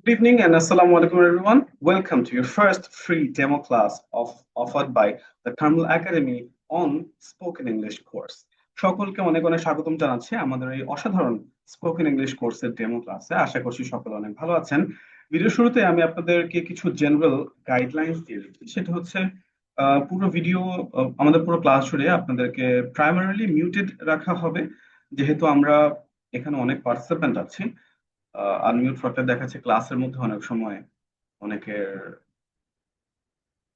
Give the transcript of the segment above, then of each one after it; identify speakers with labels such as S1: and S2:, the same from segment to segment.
S1: Good evening and assalamu alaikum everyone. Welcome to your first free demo class offered by the Carmel Academy on Spoken English course. সকলকে অনেক অনেক স্বাগতম জানাচ্ছি আমাদের এই অসাধারণ স্পোকেন ইংলিশ কোর্সের ডেমো ক্লাসে। আশা করছি সকলে অনেক ভালো আছেন। ভিডিও শুরুতে আমি আপনাদেরকে কিছু জেনারেল গাইডলাইনস দিয়ে দিচ্ছি। সেটা হচ্ছে পুরো ভিডিও আমাদের পুরো ক্লাস জুড়ে আপনাদেরকে প্রাইমারিলি মিউটেড রাখা হবে, যেহেতু আমরা এখানে অনেক পার্টিসিপেন্ট আছি। আনমিউট থাকলে দেখা যাচ্ছে ক্লাসের মধ্যে অনেক সময় অনেকের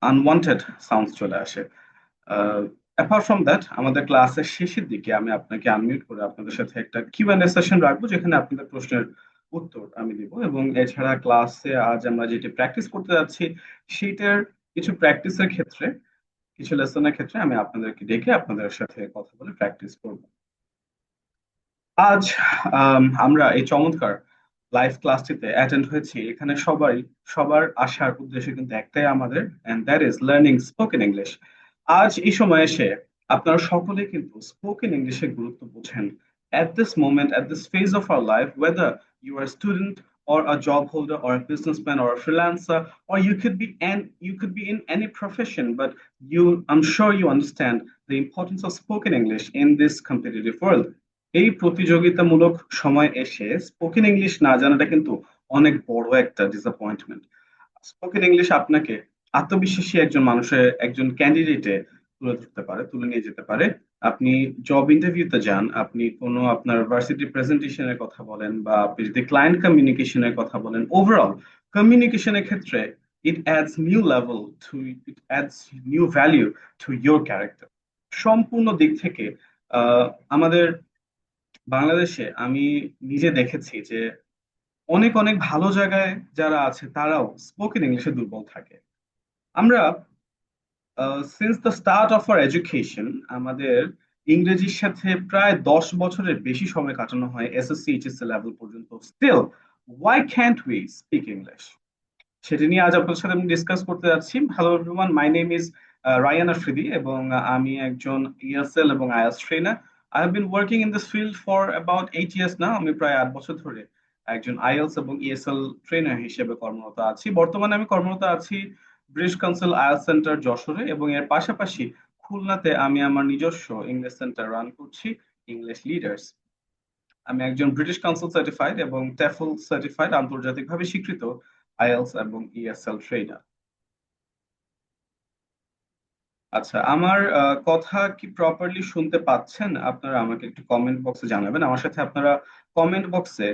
S1: আনওয়ান্টেড সাউন্ড চলে আসে। অ্যাপার্ট ফ্রম দ্যাট, আমাদের ক্লাসের শেষের দিকে আমি আপনাকে আনমিউট করে আপনাদের সাথে একটা কিউএনএ সেশন রাখবো, যেখানে আপনাদের প্রশ্নের উত্তর আমি দিব। এবং এছাড়া ক্লাসে আজ আমরা যেটি প্র্যাকটিস করতে যাচ্ছি সেটার কিছু প্র্যাকটিসের ক্ষেত্রে, কিছু লেসনের ক্ষেত্রে আমি আপনাদেরকে ডেকে আপনাদের সাথে কথা বলে প্র্যাকটিস করব। আজ আমরা এই চমৎকার লাইভ ক্লাসটিতে অ্যাটেন্ড হয়েছি। এখানে সবার আসার উদ্দেশ্য কিন্তু একটাই আমাদের, and that is learning spoken English. আজ এই সময় এসে আপনারা সকলে কিন্তু স্পোকেন ইংলিশের গুরুত্ব বুঝেন। At this moment, at this phase of our life, whether you are a student or a job holder or a businessman or a freelancer, or you could be in any profession, but I'm sure you understand the importance of spoken English in this competitive world. এই প্রতিযোগিতামূলক সময় এসে spoken English না জানাটা কিন্তু অনেক বড় একটা ডিসঅ্যাপয়েন্টমেন্ট। স্পোকেন ইংলিশ আপনাকে আত্মবিশ্বাসী একজন মানুষের, একজন ক্যান্ডিডেটে তুলে নিয়ে যেতে পারে। আপনি জব ইন্টারভিউতে যান, আপনি কোনো আপনার ভার্সিটি প্রেজেন্টেশনের কথা বলেন, বা আপনি যদি ক্লায়েন্ট কমিউনিকেশনের কথা বলেন, ওভারঅল কমিউনিকেশনের ক্ষেত্রে it adds new level to it adds new value to your character. সম্পূর্ণ দিক থেকে আমাদের বাংলাদেশে আমি নিজে দেখেছি যে অনেক অনেক ভালো জায়গায় যারা আছে তারাও স্পোকেন ইংলিশে দুর্বল থাকে। আমরা since the start of our education আমাদের ইংরেজির সাথে প্রায় 10 বছরের বেশি সময় কাটানো হয় এসএসসি এইচএসসি লেভেল পর্যন্ত। Still, why can't we speak English? সেটা নিয়ে আজ আপনার সাথে আমি ডিসকাস করতে যাচ্ছি। Hello everyone, my name is Rayan Afridi এবং আমি একজন ইএসএল এবং IELTS trainer. I have been working in this field for about 8 years now. আমি প্রায় 8 বছর ধরে একজন আইএলটিএস এবং ইএসএল ট্রেনার হিসেবে কর্মরত আছি। বর্তমানে আমি কর্মরত আছি ব্রিটিশ কাউন্সিল আইএলটিএস সেন্টার যশোরে, এবং এর পাশাপাশি খুলনাতে আমি আমার নিজস্ব ইংলিশ সেন্টার রান করছি, ইংলিশ লিডার্স। আমি একজন ব্রিটিশ কাউন্সিল সার্টিফাইড এবং টেফল সার্টিফাইড আন্তর্জাতিকভাবে স্বীকৃত আইএলটিএস এবং ইএসএল ট্রেনার। আচ্ছা, আমার কথা কি প্রপারলি শুনতে পাচ্ছেন? আপনারা আমাকে একটু কমেন্ট বক্সে জানাবেন। আমার সাথে আপনারা কমেন্ট বক্সে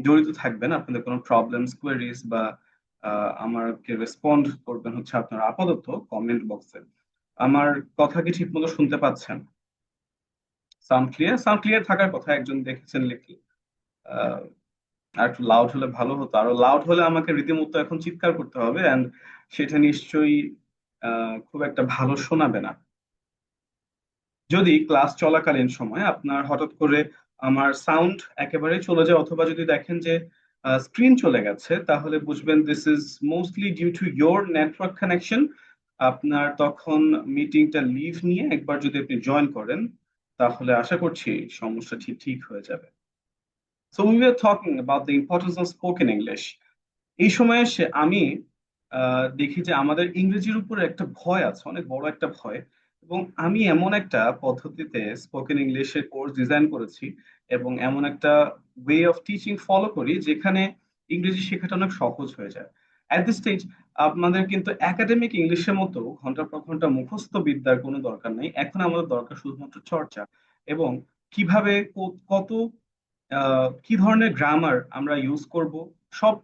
S1: জড়িত থাকবেন। আপনাদের কোনো প্রবলেমস, কোয়েরিজ বা আমাকে রেসপন্ড করবেন হচ্ছে আপনারা আপাতত কমেন্ট বক্সে। আমার কথা কি ঠিক মতো শুনতে পাচ্ছেন? Sound clear? সাউন্ড ক্লিয়ার থাকার কথা, একজন দেখেছেন লিখে। আহ, আর একটু লাউড হলে ভালো হতো। আরো লাউড হলে আমাকে রীতিমতো এখন চিৎকার করতে হবে, এন্ড সেটা নিশ্চয়ই খুব একটা ভালো শোনাবে না। যদি ক্লাস চলাকালীন সময় আপনার হঠাৎ করে আমার সাউন্ড একেবারে চলে যায়, অথবা যদি দেখেন যে স্ক্রিন চলে গেছে, তাহলে বুঝবেন this is mostly due to your network connection. আপনার তখন মিটিংটা লিভ নিয়ে একবার যদি আপনি জয়েন করেন, তাহলে আশা করছি সমস্যা ঠিক ঠিক হয়ে যাবে। So we are talking about the importance of spoken English. এই সময় এসে আমি দেখি যে আমাদের ইংরেজির উপরে একটা ভয় আছে, অনেক বড় একটা ভয়। এবং আমি এমন একটা পদ্ধতিতে স্পোকেন ইংলিশের কোর্স ডিজাইন করেছি এবং এমন একটা ওয়ে অফ টিচিং ফলো করি যেখানে ইংরেজি শেখাটা অনেক সহজ হয়ে যায়। অ্যাট দিস স্টেজ আপনাদের কিন্তু একাডেমিক ইংলিশের মতো ঘন্টার পর ঘন্টা মুখস্থ বিদ্যার কোনো দরকার নেই। এখন আমাদের দরকার শুধুমাত্র চর্চা, এবং কিভাবে কত কি ধরনের গ্রামার আমরা ইউজ করব। সব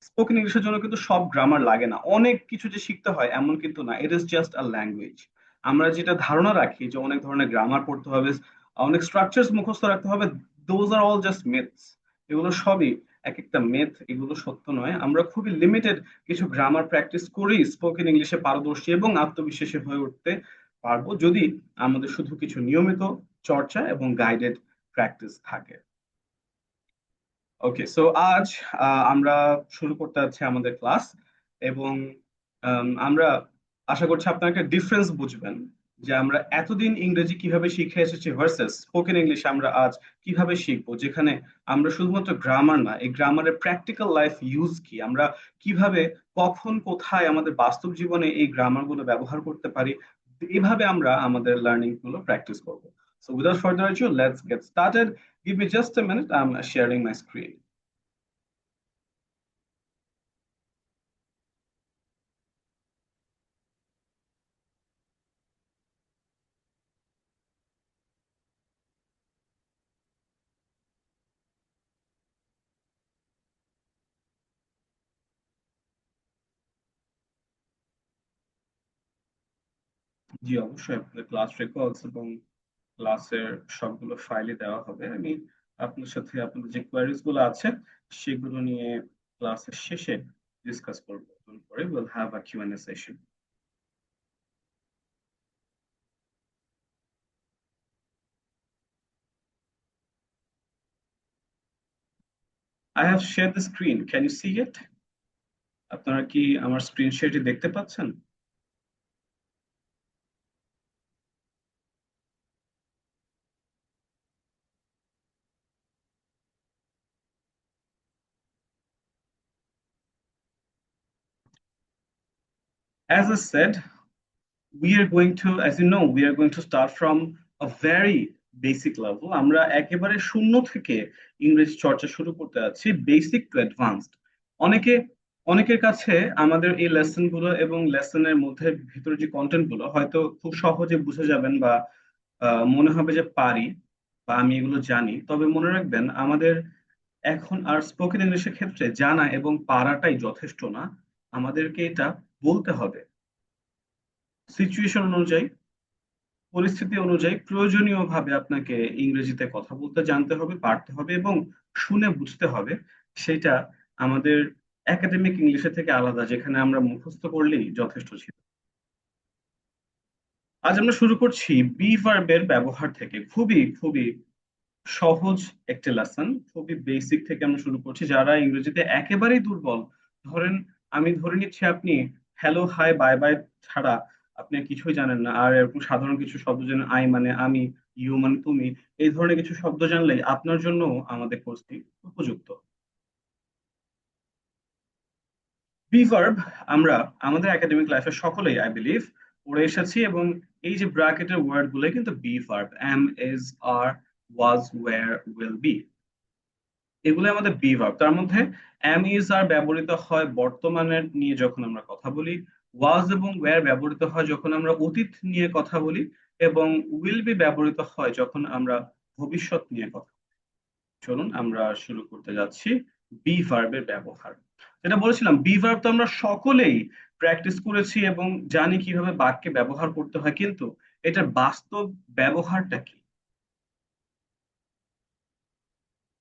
S1: স্পোকেন ইংলিশের জন্য কিন্তু সব গ্রামার লাগে না, অনেক কিছু যে শিখতে হয় এমন কিন্তু না। It is just a language. আমরা যেটা ধারণা রাখি যে অনেক ধরনের গ্রামার পড়তে হবে, অনেক স্ট্রাকচারস মুখস্থ রাখতে হবে, those are all just myths. এগুলো সবই এক একটা মিথ, এগুলো সত্য নয়। আমরা খুবই লিমিটেড কিছু গ্রামার প্র্যাকটিস করেই স্পোকেন ইংলিশে পারদর্শী এবং আত্মবিশ্বাসী হয়ে উঠতে পারবো, যদি আমাদের শুধু কিছু নিয়মিত চর্চা এবং গাইডেড প্র্যাকটিস থাকে। ওকে, সো আজ আমরা শুরু করতে যাচ্ছি আমাদের ক্লাস। এবং আমরা আশা করছি আপনারা একটা ডিফারেন্স বুঝবেন যে আমরা এতদিন ইংরেজি কিভাবে শিখে এসেছি ভার্সেস স্পোকেন ইংলিশ আমরা আজ কিভাবে শিখবো, যেখানে আমরা শুধুমাত্র গ্রামার না, এই গ্রামারের প্র্যাকটিক্যাল লাইফ ইউজ কি, আমরা কিভাবে কখন কোথায় আমাদের বাস্তব জীবনে এই গ্রামার গুলো ব্যবহার করতে পারি, এইভাবে আমরা আমাদের লার্নিং গুলো প্র্যাকটিস করবো। So without further ado, let's get started. Give me just a minute. I'm sharing my screen. জি অবশ্যই, আপনাদের ক্লাস রেকর্ডস এবং ক্লাসের সবগুলো ফাইলে দেওয়া হবে। আমি আপনার সাথে আপনাদের যে কোয়ারিজ গুলো আছে সেগুলো নিয়ে ক্লাসের শেষে ডিসকাস করবো। Don't worry, we'll have a Q&A session. I have shared the screen. Can you see it? আপনারা কি আমার স্ক্রিন শেয়ারটি দেখতে পাচ্ছেন? As I said, we are going to, as you know, we are going to start from a very basic level. আমরা একেবারে শূন্য থেকে ইংরেজি চর্চা শুরু করতে যাচ্ছি, বেসিক টু অ্যাডভান্সড। অনেকে অনেকের কাছে আমাদের এই লেসন গুলো এবং লেসনের মধ্যে ভিতরে যে কন্টেন্ট গুলো হয়তো খুব সহজে বুঝে যাবেন, বা মনে হবে যে পারি বা আমি এগুলো জানি। তবে মনে রাখবেন, আমাদের এখন আর স্পোকেন ইংলিশের ক্ষেত্রে জানা এবং পারাটাই যথেষ্ট না, আমাদেরকে এটা বলতে হবে সিচুয়েশন অনুযায়ী, পরিস্থিতি অনুযায়ী প্রয়োজনীয় ভাবে আপনাকে ইংরেজিতে কথা বলতে জানতে হবে, পারতে হবে এবং শুনে বুঝতে হবে। সেটা আমাদের একাডেমিক ইংলিশে থেকে আলাদা, যেখানে আমরা মুখস্থ করলেই যথেষ্ট ছিল। আজ আমরা শুরু করছি বি ভার্বের ব্যবহার থেকে। খুবই খুবই সহজ একটি লেসন, খুবই বেসিক থেকে আমরা শুরু করছি। যারা ইংরেজিতে একেবারেই দুর্বল, ধরেন আমি ধরে নিচ্ছি আপনি হ্যালো হাই বাই বাই ছাড়া আপনি কিছুই জানেন না, আর এরকম সাধারণ কিছু শব্দ জানেন, আই মানে আমি, ইউ মানে তুমি, এই ধরনের কিছু শব্দ জানলেই আপনার জন্য আমাদের কোর্সটি উপযুক্ত। বি ভার্ব আমরা আমাদের একাডেমিক লাইফে সকলেই আই বিলিভ পড়ে এসেছি, এবং এই যে ব্র্যাকেটের ওয়ার্ড গুলো কিন্তু be verb, am, is, are, was, were, will be, এগুলো আমাদের বি ভার্ব। তার মধ্যে এম, ইজ, আর ব্যবহৃত হয় বর্তমানের নিয়ে যখন আমরা কথা বলি, ওয়াজ এবং ওয়্যার ব্যবহৃত হয় যখন আমরা অতীত নিয়ে কথা বলি, এবং উইল বি ব্যবহৃত হয় যখন আমরা ভবিষ্যৎ নিয়ে কথা বলি। চলুন আমরা শুরু করতে যাচ্ছি বি ভার্বের ব্যবহার। যেটা বলেছিলাম, বি ভার্ব তো আমরা সকলেই প্র্যাকটিস করেছি এবং জানি কিভাবে বাক্যে ব্যবহার করতে হয়, কিন্তু এটার বাস্তব ব্যবহারটা কি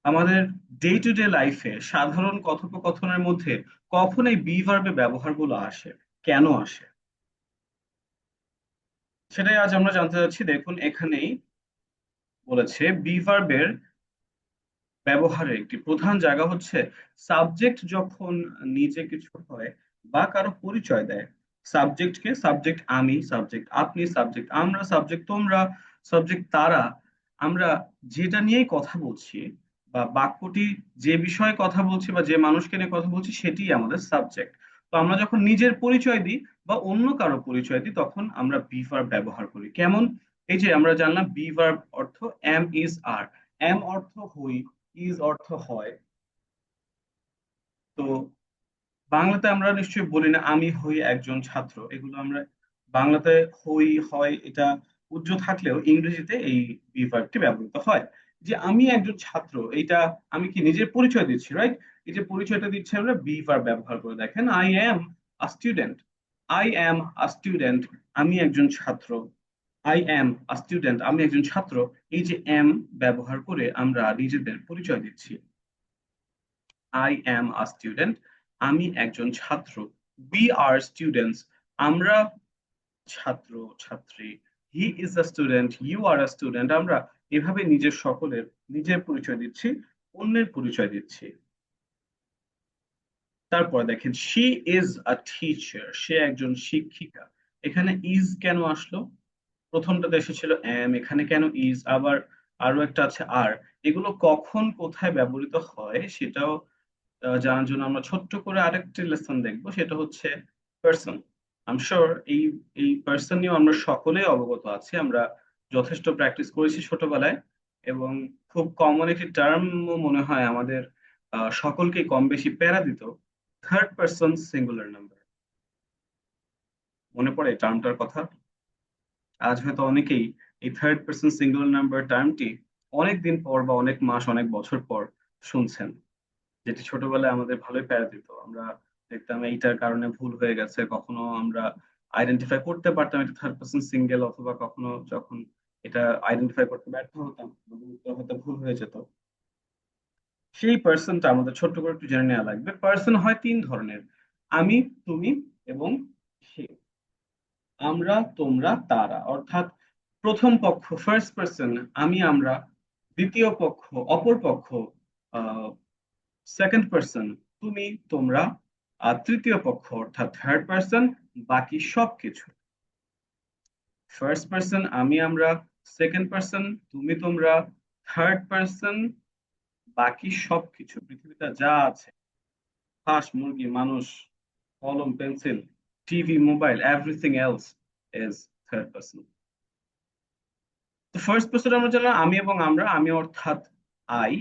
S1: আমাদের ডে টু ডে লাইফে সাধারণ কথোপকথনের মধ্যে কখন এই বি ভার্বের ব্যবহারগুলো আসে, কেন আসে, সেটাই আজ আমরা জানতে চাচ্ছি। দেখুন এখানেই বলেছে বি ভার্বের ব্যবহারের একটি প্রধান জায়গা হচ্ছে সাবজেক্ট যখন নিজে কিছু হয় বা কারো পরিচয় দেয়। সাবজেক্টকে, সাবজেক্ট আমি, সাবজেক্ট আপনি, সাবজেক্ট আমরা, সাবজেক্ট তোমরা, সাবজেক্ট তারা, আমরা যেটা নিয়েই কথা বলছি বা বাক্যটি যে বিষয়ে কথা বলছি বা যে মানুষকে নিয়ে কথা বলছি সেটি আমাদের সাবজেক্ট। তো আমরা যখন নিজের পরিচয় দিই বা অন্য কারো পরিচয় দিই তখন আমরা বি ভার্ব ব্যবহার করি। কেমন? এই যে আমরা জানলাম বি ভার্ব অর্থ এম, ইজ, আর। এম অর্থ হই, ইজ অর্থ হয়। তো বাংলাতে আমরা নিশ্চয়ই বলি না আমি হই একজন ছাত্র, এগুলো আমরা বাংলাতে হই, হয় এটা উজ্জ্ব থাকলেও ইংরেজিতে এই বি ভার্বটি ব্যবহৃত হয়। যে আমি একজন ছাত্র, এটা আমি কি নিজের পরিচয় দিচ্ছি, রাইট? এই যে পরিচয়টা দিচ্ছি আমরা বি ভার্ব ব্যবহার করে। দেখেন, I am a student, I am a student, আমি একজন ছাত্র, আই অ্যাম আ স্টুডেন্ট, আমি একজন ছাত্র। এই যে এম ব্যবহার করে আমরা নিজেদের পরিচয় দিচ্ছি। আই অ্যাম আ স্টুডেন্ট, আমি একজন ছাত্র। উই আর স্টুডেন্টস, আমরা ছাত্র ছাত্রী। He is a student, you are a student, আমরা এভাবে নিজের সকলের নিজের পরিচয় দিচ্ছি, অন্যের পরিচয় দিচ্ছি। তারপর দেখেন, শি ইজ আ টিচার, সে একজন শিক্ষিকা। এখানে ইজ কেন আসলো? প্রথমটাতে এসেছিল এম, এখানে কেন ইজ, আবার আরো একটা আছে আর। এগুলো কখন কোথায় ব্যবহৃত হয় সেটাও জানার জন্য আমরা ছোট্ট করে আরেকটি লেসন দেখবো, সেটা হচ্ছে পার্সন। আই এম শিওর এই এই পার্সন নিয়েও আমরা সকলেই অবগত আছি, আমরা যথেষ্ট প্র্যাকটিস করেছি ছোটবেলায়। এবং খুব কমন একটি টার্ম মনে হয় আমাদের সকলকেই কম বেশি প্যারা দিত, থার্ড পার্সন সিঙ্গুলার নাম্বার। মনে পড়ে টার্মটার কথা? আজ হয়তো অনেকেই এই থার্ড পার্সন সিঙ্গুলার নাম্বার টার্মটি অনেক দিন পর বা অনেক মাস অনেক বছর পর শুনছেন, যেটি ছোটবেলায় আমাদের ভালোই প্যারা দিত। আমরা দেখতাম এইটার কারণে ভুল হয়ে গেছে, কখনো আমরা আইডেন্টিফাই করতে পারতাম এটা থার্ড পার্সন সিঙ্গেল, অথবা কখনো যখন এটা আইডেন্টিফাই করতে ব্যর্থ হতাম আমাদের উত্তর হয়তো ভুল হয়ে যেত। সেই পার্সনটা আমাদের ছোট্ট করে একটু জেনে নেওয়া লাগবে। পার্সন হয় তিন ধরনের: আমি, তুমি এবং সে। আমরা, তোমরা, তারা, অর্থাৎ প্রথম পক্ষ ফার্স্ট পার্সন আমি আমরা, দ্বিতীয় পক্ষ অপর পক্ষ সেকেন্ড পার্সন তুমি তোমরা, আর তৃতীয় পক্ষ অর্থাৎ থার্ড পার্সন বাকি সবকিছু। ফার্স্ট পার্সন আমি আমরা, সেকেন্ড পার্সন তুমি তোমরা, থার্ড পার্সন বাকি সবকিছু, পৃথিবীতে যা আছে, হাঁস মুরগি মানুষ কলম pencil TV mobile, everything else is third person. তো ফার্স্ট পার্সন আমরা জানলাম আমি এবং আমরা। আমি অর্থাৎ আই,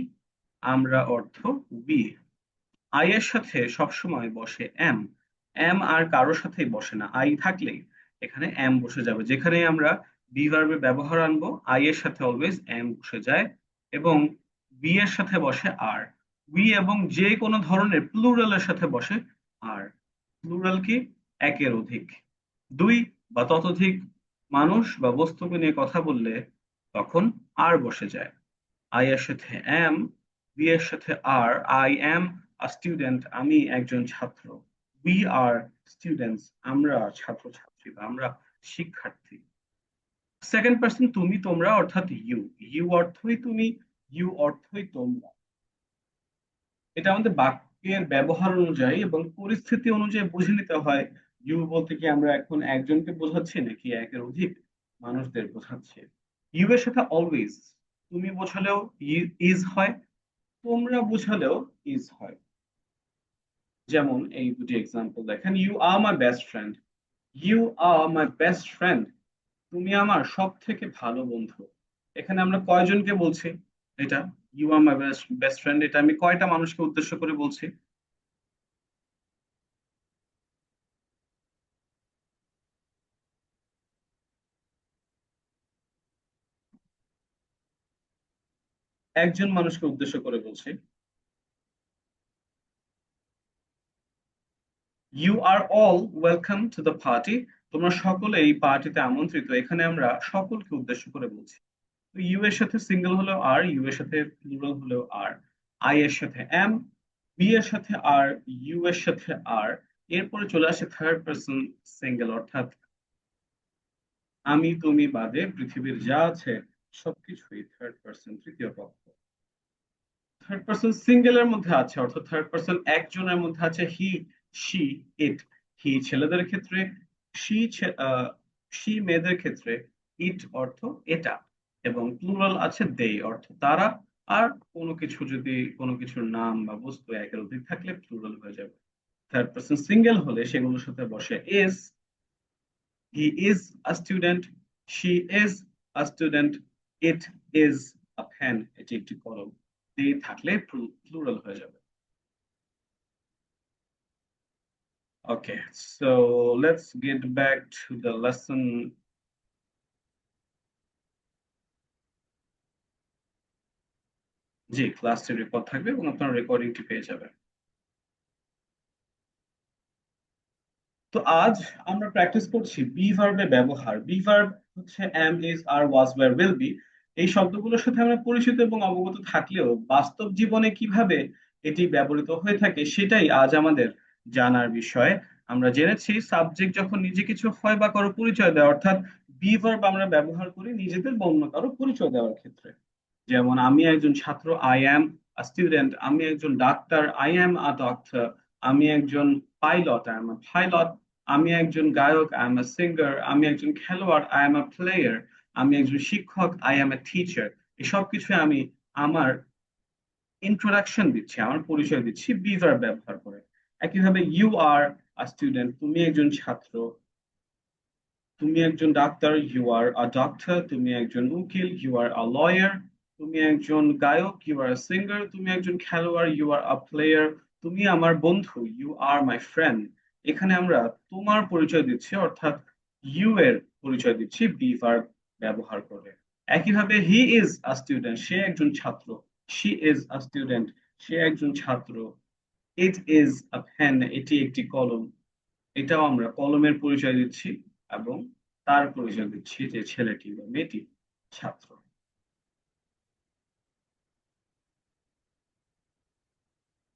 S1: আমরা অর্থ উই। আই এর সাথে সবসময় বসে এম। এম আর কারোর সাথেই বসে না, আই থাকলেই এখানে এম বসে যাবে। যেখানে আমরা বি ভার্বের ব্যবহার আনবো আই এর সাথে অলওয়েজ এম বসে যায়, এবং বি এর সাথে বসে আর। উই এবং যে কোনো ধরনের প্লুরালের সাথে বসে আর। প্লুরাল কি? একের অধিক, দুই বা ততোধিক মানুষ বা বস্তুকে নিয়ে কথা বললে তখন আর বসে যায়। আই এর সাথে এম, বি এর সাথে আর। আই এম আ স্টুডেন্ট, আমি একজন ছাত্র। উই আর স্টুডেন্টস, আমরা ছাত্র ছাত্রী বা আমরা শিক্ষার্থী। সেকেন্ড পার্সন তুমি তোমরা অর্থাৎ ইউ। ইউ অর্থই তুমি, ইউ অর্থই তোমরা। এটা আমাদের বাক্যের ব্যবহার অনুযায়ী এবং পরিস্থিতি অনুযায়ী বুঝে নিতে হয়। ইউ বলতে কি আমরা এখন একজনকে বোঝাচ্ছি নাকি একের অধিক মানুষদের বোঝাচ্ছি। ইউ এর সাথে অলওয়েজ তুমি বোঝালেও ইজ হয়, তোমরা বোঝালেও ইজ হয়। যেমন এই দুটি এক্সাম্পল দেখেন: you are my best friend. You are my best friend, তুমি আমার সব থেকে ভালো বন্ধু। এখানে আমরা কয়জনকে বলছি? এটা you are my best best friend, এটা আমি কয়টা মানুষকে উদ্দেশ্য করে বলছি? একজন মানুষকে উদ্দেশ্য করে বলছি। You are all welcome to the party, তোমরা সকলে এই পার্টিতে আমন্ত্রিত। এখানে আমরা সকলকে উদ্দেশ্য করে বলছি। তো ইউ এর সাথে সিঙ্গেল হলেও আর, ইউ এর সাথে প্লুরাল হলেও আর। আই এর সাথে এম, বি এর সাথে আর, ইউ এর সাথে আর। এরপরে চলে আসে থার্ড পার্সন সিঙ্গেল, অর্থাৎ আমি তুমি বাদে পৃথিবীর যা আছে সবকিছুই থার্ড পার্সন তৃতীয় পক্ষ। থার্ড পার্সন সিঙ্গেলের মধ্যে আছে, অর্থাৎ থার্ড পার্সন একজনের মধ্যে আছে হি, শি, ইট। হি ছেলেদের ক্ষেত্রে, শি শি মেয়েদের ক্ষেত্রে, ইট অর্থ এটা, এবং প্লুরাল আছে দে অর্থ তারা। আর কোনো কিছু যদি কোনো কিছুর নাম বা বস্তু একের অধিক থাকলে প্লুরাল হয়ে যাবে। থার্ড পার্সন সিঙ্গেল হলে সেগুলোর সাথে বসে is. He is a student, she is a student, it is a pen, এটি একটি কলম। দে থাকলে প্লুরাল হয়ে যাবে। Okay, so let's get back to the lesson. জি, ক্লাসটি রেকর্ড থাকবে এবং আপনারা রেকর্ডিংটি পেয়ে যাবেন। তো আজ আমরা প্র্যাকটিস করছি বি ভার্বের ব্যবহার। বি ভার্ব হচ্ছে am, is, are, was, were, will be. এই শব্দগুলোর সাথে আমরা পরিচিত এবং অবগত থাকলেও বাস্তব জীবনে কিভাবে এটি ব্যবহৃত হয়ে থাকে সেটাই আজ আমাদের জানার বিষয়। আমরা জেনেছি সাবজেক্ট যখন নিজে কিছু হয় বা কারো পরিচয় দেয়, অর্থাৎ বি ভার্ব আমরা ব্যবহার করি নিজেদের বা অন্য কারো পরিচয় দেওয়ার ক্ষেত্রে। যেমন আমি একজন ছাত্র, আই অ্যাম আ স্টুডেন্ট। আমি একজন doctor, I am a doctor. আমি একজন pilot, I am a pilot. আমি একজন গায়ক, আই এম আ সিঙ্গার। আমি একজন খেলোয়াড়, আই এম আ প্লেয়ার। আমি একজন শিক্ষক, আই এম এ টিচার। এসব কিছু আমি আমার ইন্ট্রোডাকশন দিচ্ছি, আমার পরিচয় দিচ্ছি বি ভার্ব ব্যবহার করে। একইভাবে ইউ আর আ স্টুডেন্ট, তুমি একজন ছাত্র। তুমি একজন ডাক্তার, ইউ আর আ ডক্টর। তুমি একজন উকিল, ইউ আর আ লয়ার। তুমি একজন গায়ক, ইউ আর আ সিঙ্গার। তুমি একজন খেলোয়াড়, ইউ আর আ প্লেয়ার। তুমি আমার বন্ধু, ইউ আর মাই ফ্রেন্ড। এখানে আমরা তোমার পরিচয় দিচ্ছি, অর্থাৎ ইউ এর পরিচয় দিচ্ছি বি ভার্ব ব্যবহার করে। একইভাবে হি ইজ আ স্টুডেন্ট, সে একজন ছাত্র। শি ইজ আ স্টুডেন্ট, সে একজন ছাত্র। ইট ইজ আ পেন, এটি একটি কলম। এটাও আমরা কলমের পরিচয় দিচ্ছি এবং তার পরিচয় দিচ্ছি যে ছেলেটি বা মেয়েটি ছাত্র।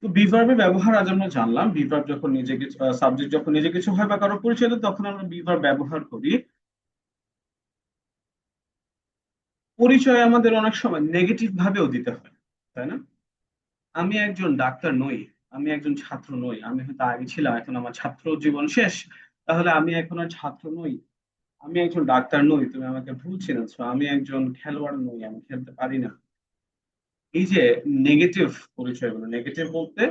S1: তো বিভার্বের ব্যবহার আজ আমরা জানলাম। বিভার্ব যখন নিজে কিছু, সাবজেক্ট যখন নিজে কিছু হয় বা কারো পরিচয় দেয়, তখন আমরা বিভার্ব ব্যবহার করি। পরিচয় আমাদের অনেক সময় নেগেটিভ ভাবেও দিতে হয়, তাই না? আমি একজন ডাক্তার নই, আমি একজন ছাত্র নই। আমি হয়তো আগে ছিলাম, এখন আমার ছাত্র জীবন শেষ, তাহলে আমি এখন আর ছাত্র নই। আমি একজন ডাক্তার নই, তুমি আমাকে ভুল চিনেছো। আমি একজন খেলোয়াড় নই, আমি খেলতে পারি না। এই যে নেগেটিভ পরিচয়গুলো, নেগেটিভ বলতে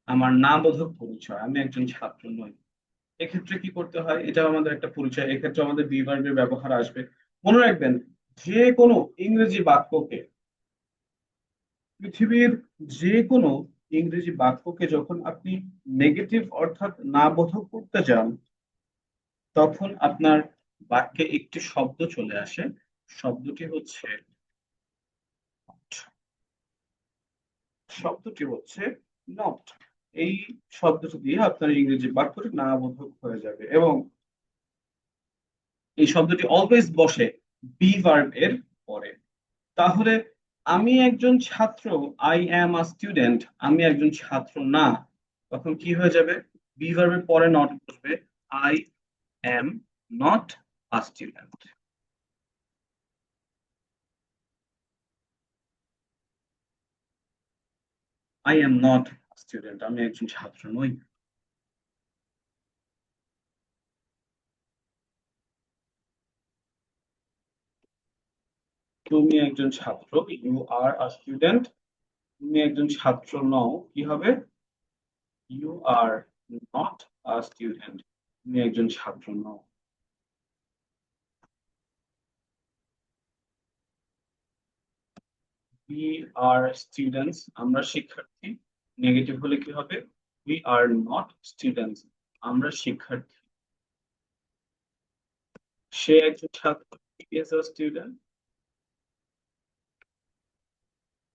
S1: আমার নামবোধক পরিচয়, আমি একজন ছাত্র নই। এক্ষেত্রে কি করতে হয়? এটা আমাদের একটা পরিচয়, এক্ষেত্রে আমাদের বি ভার্বের ব্যবহার আসবে। মনে রাখবেন, যে কোনো ইংরেজি বাক্যকে, পৃথিবীর যে কোনো ইংরেজি বাক্যকে যখন আপনি নেগেটিভ অর্থাৎ নাবোধক করতে যান, তখন আপনার বাক্যে একটি শব্দ চলে আসে। শব্দটি হচ্ছে শব্দটি হচ্ছে নট। এই শব্দটি দিয়ে আপনার ইংরেজি বাক্যটি নাবোধক হয়ে যাবে, এবং এই শব্দটি অলওয়েজ বসে বি ভার্ব এর পরে। তাহলে আমি একজন ছাত্র, আই অ্যাম আ স্টুডেন্ট, আমি একজন ছাত্র না, তখন কি হয়ে যাবে? বি ভার্বের পরে নট বসবে। I am not a student. I am not student, আমি একজন ছাত্র নই। তুমি একজন ছাত্র, ইউ আর আ স্টুডেন্ট। তুমি একজন ছাত্র নও, কি হবে? You are not a student, তুমি একজন ছাত্র নও। উই আর স্টুডেন্টস, আমরা শিক্ষার্থী। নেগেটিভ হলে কি হবে? উই আর নট স্টুডেন্টস, আমরা শিক্ষার্থী। সে একজন ছাত্র, ইজ আ স্টুডেন্ট।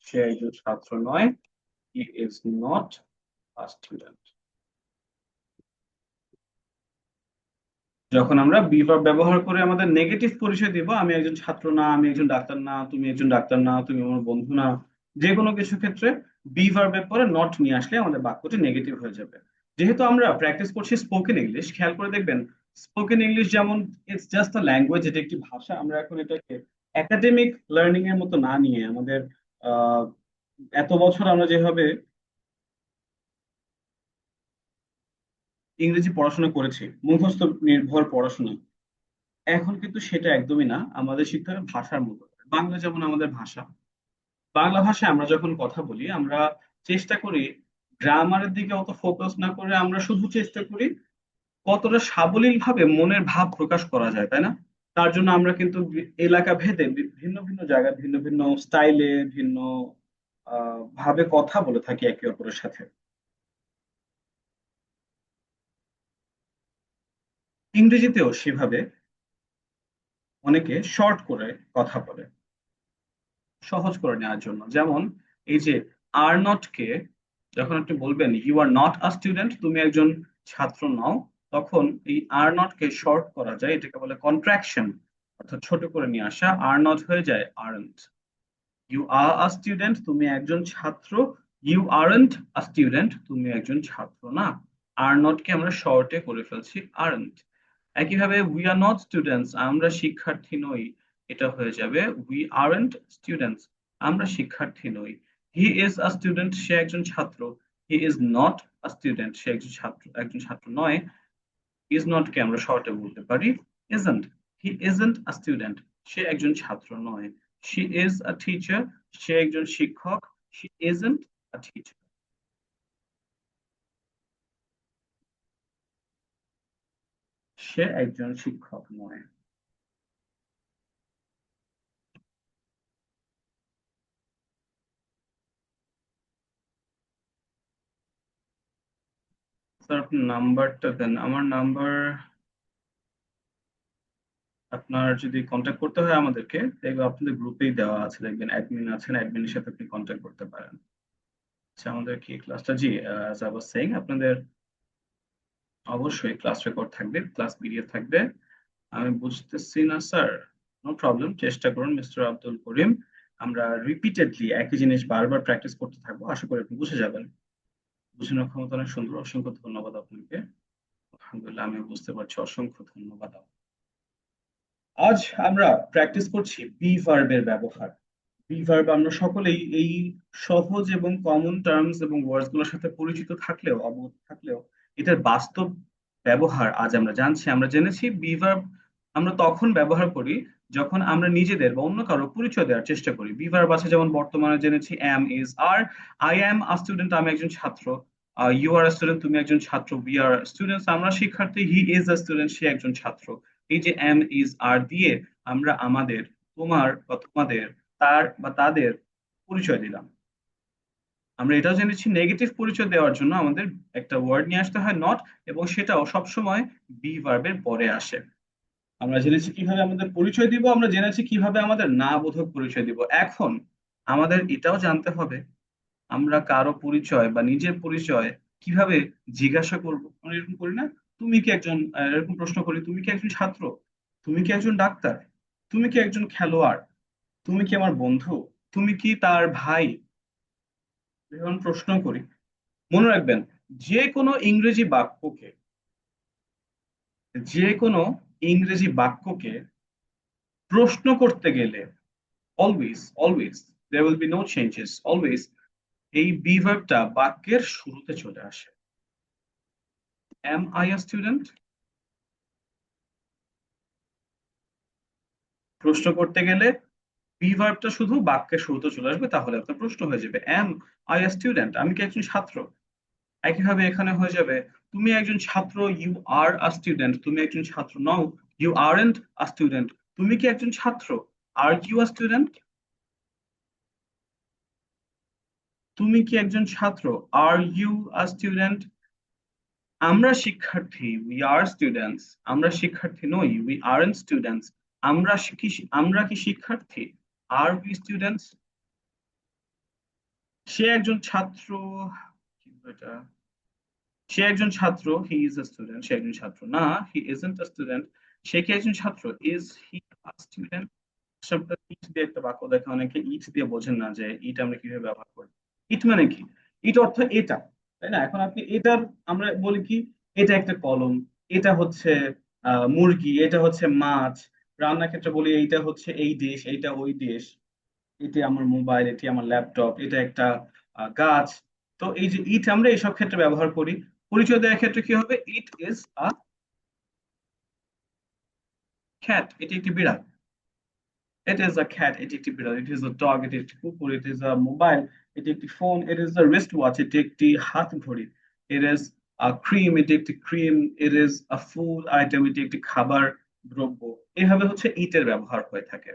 S1: সে একজন ছাত্র নয়, হি ইজ নট আ স্টুডেন্ট। যখন আমরা বি ভার্ব ব্যবহার করে আমাদের নেগেটিভ পরিচয় দিব, আমি একজন ছাত্র না, আমি একজন ডাক্তার না, তুমি একজন ডাক্তার না, তুমি আমার বন্ধু না, যে কোনো কিছু ক্ষেত্রে বি ভার্বের পরে নট নিয়ে আসলে আমাদের বাক্যটি নেগেটিভ হয়ে যাবে। যেহেতু আমরা প্র্যাকটিস করছি স্পোকেন ইংলিশ, খেয়াল করে দেখবেন স্পোকেন ইংলিশ যেমন ইটস জাস্ট আ ল্যাঙ্গুয়েজ, এটা একটি ভাষা। আমরা এখন এটাকে একাডেমিক লার্নিং এর মতো না নিয়ে, আমাদের আহ এত বছর আমরা যেভাবে ইংরেজি পড়াশোনা করেছি, মুখস্থ নির্ভর পড়াশোনা, এখন কিন্তু সেটা একদমই না। আমাদের শিখতে হবে ভাষার মূল্য। বাংলা যেমন আমাদের ভাষা, বাংলা ভাষায় আমরা যখন কথা বলি, আমরা চেষ্টা করি গ্রামারের দিকে অত ফোকাস না করে, আমরা শুধু চেষ্টা করি কতটা সাবলীল ভাবে মনের ভাব প্রকাশ করা যায়, তাই না? তার জন্য আমরা কিন্তু এলাকা ভেদে ভিন্ন ভিন্ন জায়গায় ভিন্ন ভিন্ন স্টাইলে, ভিন্ন ভাবে কথা বলে থাকি একে অপরের সাথে। ইংরেজিতেও সেভাবে অনেকে শর্ট করে কথা বলে, সহজ করে নেওয়ার জন্য। যেমন এই যে আর নট কে যখন আপনি বলবেন you are not a student, তুমি একজন ছাত্র নও, তখন এই আর নট কে শর্ট করা যায়, এটাকে বলে কন্ট্রাকশন, অর্থাৎ ছোট করে নিয়ে আসা। আর নট হয়ে যায় aren't. You are a student, তুমি একজন ছাত্র। ইউ আরন্ট আ স্টুডেন্ট, তুমি একজন ছাত্র না। আর নট কে আমরা শর্টে করে ফেলছি আরন্ট। একইভাবে উই আর নট স্টুডেন্টস, আমরা শিক্ষার্থী নই, এটা হয়ে যাবে উই আরন্ট স্টুডেন্টস, আমরা শিক্ষার্থী নই। হি ইজ আ স্টুডেন্ট, সে একজন ছাত্র। He is not a student, সে একজন ছাত্র নয়। ইজ নট কে আমরা শর্টে বলতে পারি isn't. He isn't a student, সে একজন ছাত্র নয়। শি ইজ আ টিচার, সে একজন শিক্ষক। শি ইজন্ট আ টিচার, সে একজন শিক্ষক নয়। স্যার আপনি নাম্বারটা দেন, আমার নাম্বার আপনার যদি কন্ট্যাক্ট করতে হয় আমাদেরকে, দেখবেন আপনাদের গ্রুপেই দেওয়া আছে, দেখবেন অ্যাডমিন আছেন, অ্যাডমিনের সাথে আপনি কন্ট্যাক্ট করতে পারেন। আচ্ছা আমাদের কি ক্লাসটা, জি অ্যাজ আই ওয়াজ সেইং, আপনাদের অবশ্যই ক্লাস রেকর্ড থাকবে, ক্লাস পিডিএফ থাকবে। আমি বুঝতেছি না স্যার, নো প্রবলেম, চেষ্টা করুন মিস্টার আব্দুল করিম। আমরা রিপিটেডলি একই জিনিস বারবার প্র্যাকটিস করতে থাকবো, আশা করি আপনি বুঝে যাবেন। বোঝানোর ক্ষমতা অনেক সুন্দর, অসংখ্য ধন্যবাদ আপনাকে। আলহামদুলিল্লাহ, আমি বুঝতে পারছি, অসংখ্য ধন্যবাদ। আজ আমরা প্র্যাকটিস করছি বি ভার্বের ব্যবহার। বি ভার্ব আমরা সকলেই এই সহজ এবং কমন টার্মস এবং ওয়ার্ডস গুলোর সাথে পরিচিত থাকলেও, অবগত থাকলেও, এটার বাস্তব ব্যবহার আজ আমরা জানছি। আমরা জেনেছি বি ভার্ব আমরা তখন ব্যবহার করি যখন আমরা নিজেদের বা অন্য কারো পরিচয় দেওয়ার চেষ্টা করি। বি ভার্ব আছে যেমন বর্তমানে জেনেছি am, is, are. I am a student, আমি একজন ছাত্র। ইউ আর স্টুডেন্ট, তুমি একজন ছাত্র। উই আর স্টুডেন্টস, আমরা শিক্ষার্থী। হি ইজ আ স্টুডেন্ট, সে একজন ছাত্র। এই যে এম, ইজ, আর দিয়ে আমরা আমাদের, তোমার বা তোমাদের, তার বা তাদের পরিচয় দিলাম। আমরা এটাও জেনেছি নেগেটিভ পরিচয় দেওয়ার জন্য আমাদের একটা ওয়ার্ড নিয়ে আসতে হয় নট, এবং সেটাও সবসময় বি ভার্বের পরে আসে। আমরা জেনেছি কিভাবে আমাদের পরিচয় দিব, আমরা জেনেছি কিভাবে আমাদের না বোধক পরিচয় দিব। এখন আমাদের এটাও জানতে হবে আমরা কারো পরিচয় বা নিজের পরিচয় কিভাবে জিজ্ঞাসা করব। আমরা এরকম করি না, তুমি কি একজন, এরকম প্রশ্ন করি, তুমি কি একজন ছাত্র, তুমি কি একজন ডাক্তার, তুমি কি একজন খেলোয়াড়, তুমি কি আমার বন্ধু, তুমি কি তার ভাই, যখন প্রশ্ন করি। মনে রাখবেন, যে কোনো ইংরেজি বাক্যকে, যে কোনো ইংরেজি বাক্যকে প্রশ্ন করতে গেলে always, always, there will be no changes, always এই বি ভার্বটা বাক্যের শুরুতে চলে আসে। এম আই আ স্টুডেন্ট, প্রশ্ন করতে গেলে বি ভার্বটা শুধু বাক্যের শুরুতে চলে আসবে, তাহলে আপনার প্রশ্ন হয়ে যাবে এম আই আ স্টুডেন্ট, আমি কি একজন ছাত্র। একইভাবে এখানে হয়ে যাবে তুমি একজন ছাত্র, ইউ আর আ স্টুডেন্ট, তুমি একজন ছাত্র নও, ইউ আরন্ট আ স্টুডেন্ট। তুমি কি একজন ছাত্র, আর ইউ আ স্টুডেন্ট, তুমি কি একজন ছাত্র, আর ইউ আ স্টুডেন্ট। আমরা শিক্ষার্থী, উই আর স্টুডেন্টস, আমরা শিক্ষার্থী নই, উই আরন্ট স্টুডেন্টস। আমরা কি শিক্ষার্থী, আর উই স্টুডেন্টস। সে একজন ছাত্র, কি বলে এটা, সে একজন ছাত্র, হি ইজ আ স্টুডেন্ট, সে একজন ছাত্র না, হি ইজন্ট আ স্টুডেন্ট। সে কি একজন ছাত্র, ইজ হি আ স্টুডেন্ট। শব্দ ইট দিয়ে একটা বাক্য দেখে অনেকে ইট দিয়ে বোঝেন না যে ইট আমরা কিভাবে ব্যবহার করি। ইট মানে কি, ইট অর্থ এটা, তাই না? এখন আপনি এটার, আমরা বলি কি, এটা একটা কলম, এটা হচ্ছে মুরগি, এটা হচ্ছে মাছ। রান্নার ক্ষেত্রে বলি এইটা হচ্ছে এই দেশ, এইটা ওই দেশ। এটি আমার মোবাইল, এটি আমার ল্যাপটপ, এটা একটা গাছ। তো এই যে ইট আমরা এইসব ক্ষেত্রে ব্যবহার করি। পরিচয় দেওয়ার ক্ষেত্রে কি হবে, ইট ইজ আ ক্যাট, এটি একটি বিড়াল। ইট ইজ আ ক্যাট, এটি একটি বিড়াল। ইট ইজ আ ডগ, এটি একটি কুকুর। ইট ইজ আ মোবাইল, এটি একটি phone. It is a wrist watch, এটি একটি হাত ঘড়ি। ইট ইজ আ ক্রিম, এটি একটি cream. It is a food item, এটি একটি খাবার দ্রব্য। এইভাবে হচ্ছে ইটের ব্যবহার হয়ে থাকে।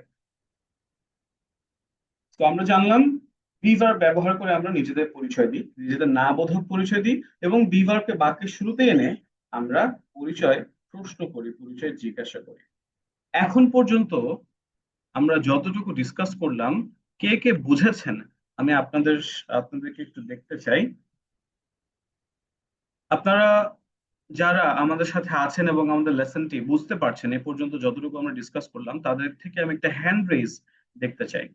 S1: তো আমরা জানলাম বি ভার্ব ব্যবহার করে আমরা নিজেদের পরিচয় দিই, নিজেদের না বোধক পরিচয় দিই, এবং বি ভার্বকে বাক্যের শুরুতে এনে আমরা পরিচয় প্রশ্ন করি, পরিচয় জিজ্ঞাসা করি। এখন পর্যন্ত আমরা যতটুকু ডিসকাস করলাম, কে কে বুঝেছেন আমি আপনাদেরকে একটু দেখতে চাই। আপনারা যারা আমাদের সাথে আছেন এবং আমাদের লেসনটি বুঝতে পারছেন, এ পর্যন্ত যতটুকু আমরা ডিসকাস করলাম, তাদের থেকে আমি একটা হ্যান্ড রেজ দেখতে চাই।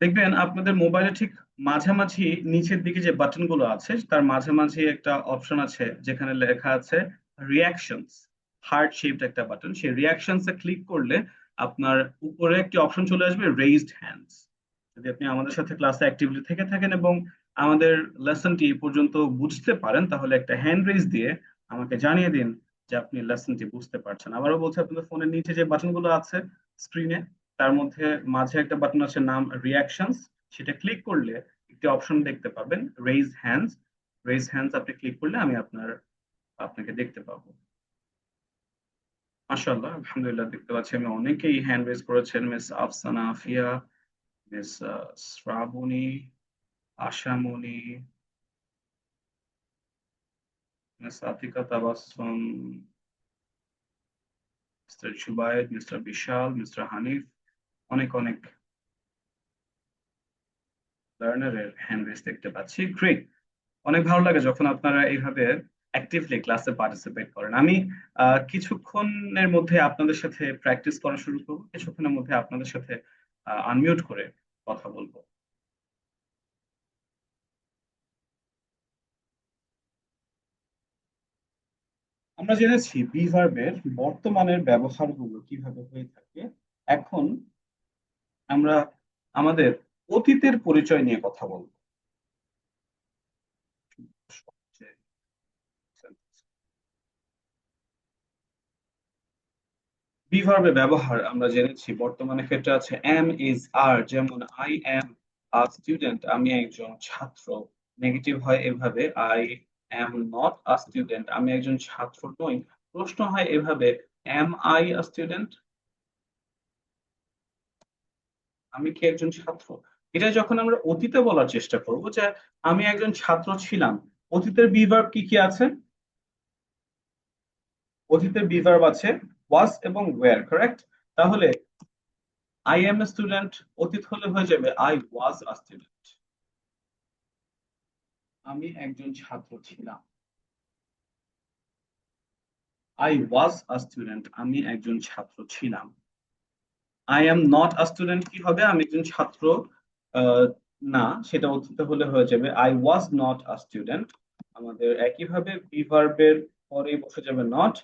S1: দেখবেন আপনাদের মোবাইলে ঠিক মাঝামাঝি নিচের দিকে যে বাটন গুলো আছে, তার মাঝামাঝি একটা অপশন আছে যেখানে লেখা আছে রিয়াকশনস। হার্ট শেপড একটা বাটন, সেই রিয়াকশনস এ ক্লিক করলে আপনার উপরে একটি অপশন চলে আসবে রেইজড হ্যান্ডস। যদি আপনি আমাদের সাথে ক্লাসে অ্যাক্টিভলি থেকে থাকেন এবং আমাদের লেসনটি এই পর্যন্ত বুঝতে পারেন, তাহলে একটা হ্যান্ড রেইজ দিয়ে আমাকে জানিয়ে দিন যে আপনি লেসনটি বুঝতে পারছেন। আবারও বলছি, আপনাদের ফোনের নিচে যে বাটনগুলো আছে স্ক্রিনে, তার মধ্যে মাঝে একটা বাটন আছে নাম রিয়াকশনস। সেটা ক্লিক করলে একটি অপশন দেখতে পাবেন রেইজ হ্যান্ডস। রেইজ হ্যান্ডস আপনি ক্লিক করলে আমি আপনাকে দেখতে পাবো। মাশাআল্লাহ, আলহামদুলিল্লাহ, দেখতে পাচ্ছি আমি অনেকেই হ্যান্ড রেজ করেছেন। Miss Afsana Afia, miss Shrabani, Ashamoni, miss Atika Tabassum, mister Jubayed, mister Bishal, mister Hanif, অনেক অনেক লার্নারের হ্যান্ড রেজ দেখতে পাচ্ছি। গ্রেট। অনেক ভালো লাগে যখন আপনারা এইভাবে অ্যাক্টিভলি ক্লাসে পার্টিসিপেট করেন। আমি কিছুক্ষণের মধ্যে আপনাদের সাথে প্র্যাকটিস করা শুরু করবো, কিছুক্ষণের মধ্যে আপনাদের সাথে আনমিউট করে কথা বলবো। আমরা জেনেছি বি ভার্বের বর্তমানের ব্যবহারগুলো কিভাবে হয়ে থাকে। এখন আমরা আমাদের অতীতের পরিচয় নিয়ে কথা বলবো। বি ভার্বের ব্যবহার আমরা জেনেছি বর্তমানে ক্ষেত্রে আছে এম, ইজ, আর। যেমন আই এম আ স্টুডেন্ট, আমি একজন ছাত্র। নেগেটিভ হয় এভাবে I am not a student, আমি একজন ছাত্র নই। প্রশ্ন হয় এভাবে এম আই আ স্টুডেন্ট, আমি কি একজন ছাত্র। এটা যখন আমরা অতীতে বলার চেষ্টা করব যে আমি একজন ছাত্র ছিলাম, অতীতের বি ভার্ব কি কি আছে? অতীতের বি ভার্ব আছে ওয়াজ এবং ওয়্যার, কারেক্ট? তাহলে আই এম এ স্টুডেন্ট অতীত হলে হয়ে যাবে আই ওয়াজ আ স্টুডেন্ট, আমি একজন ছাত্র ছিলাম। আই ওয়াজ আ স্টুডেন্ট, আমি একজন ছাত্র ছিলাম। I am not a student কি হবে? আমি একজন ছাত্র আহ, না, সেটা অতীতে হলে হয়ে যাবে I was not a student. আমাদের একইভাবে বি ভার্বের পরে বসে যাবে নট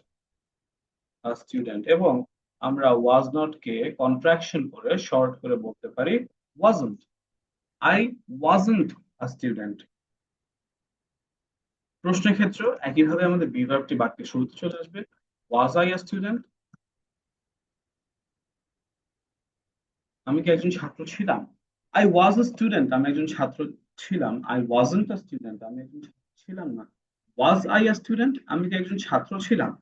S1: আ স্টুডেন্ট, এবং আমরা ওয়াজ নট কে কন্ট্রাকশন করে শর্ট করে বলতে পারি wasn't. I wasn't a student. প্রশ্নের ক্ষেত্র একইভাবে আমাদের বি ভার্বটি বাক্যের শুরুতে চলে আসবে ওয়াজ আই আ স্টুডেন্ট, আমি কি একজন ছাত্র ছিলাম। আই ওয়াজ আ স্টুডেন্ট, আমি একজন ছাত্র ছিলাম। আই ওয়াজন্ট আ স্টুডেন্ট, আমি একজন ছাত্র ছিলাম না। ওয়াজ আই আ স্টুডেন্ট, আমি কি একজন ছাত্র ছিলাম।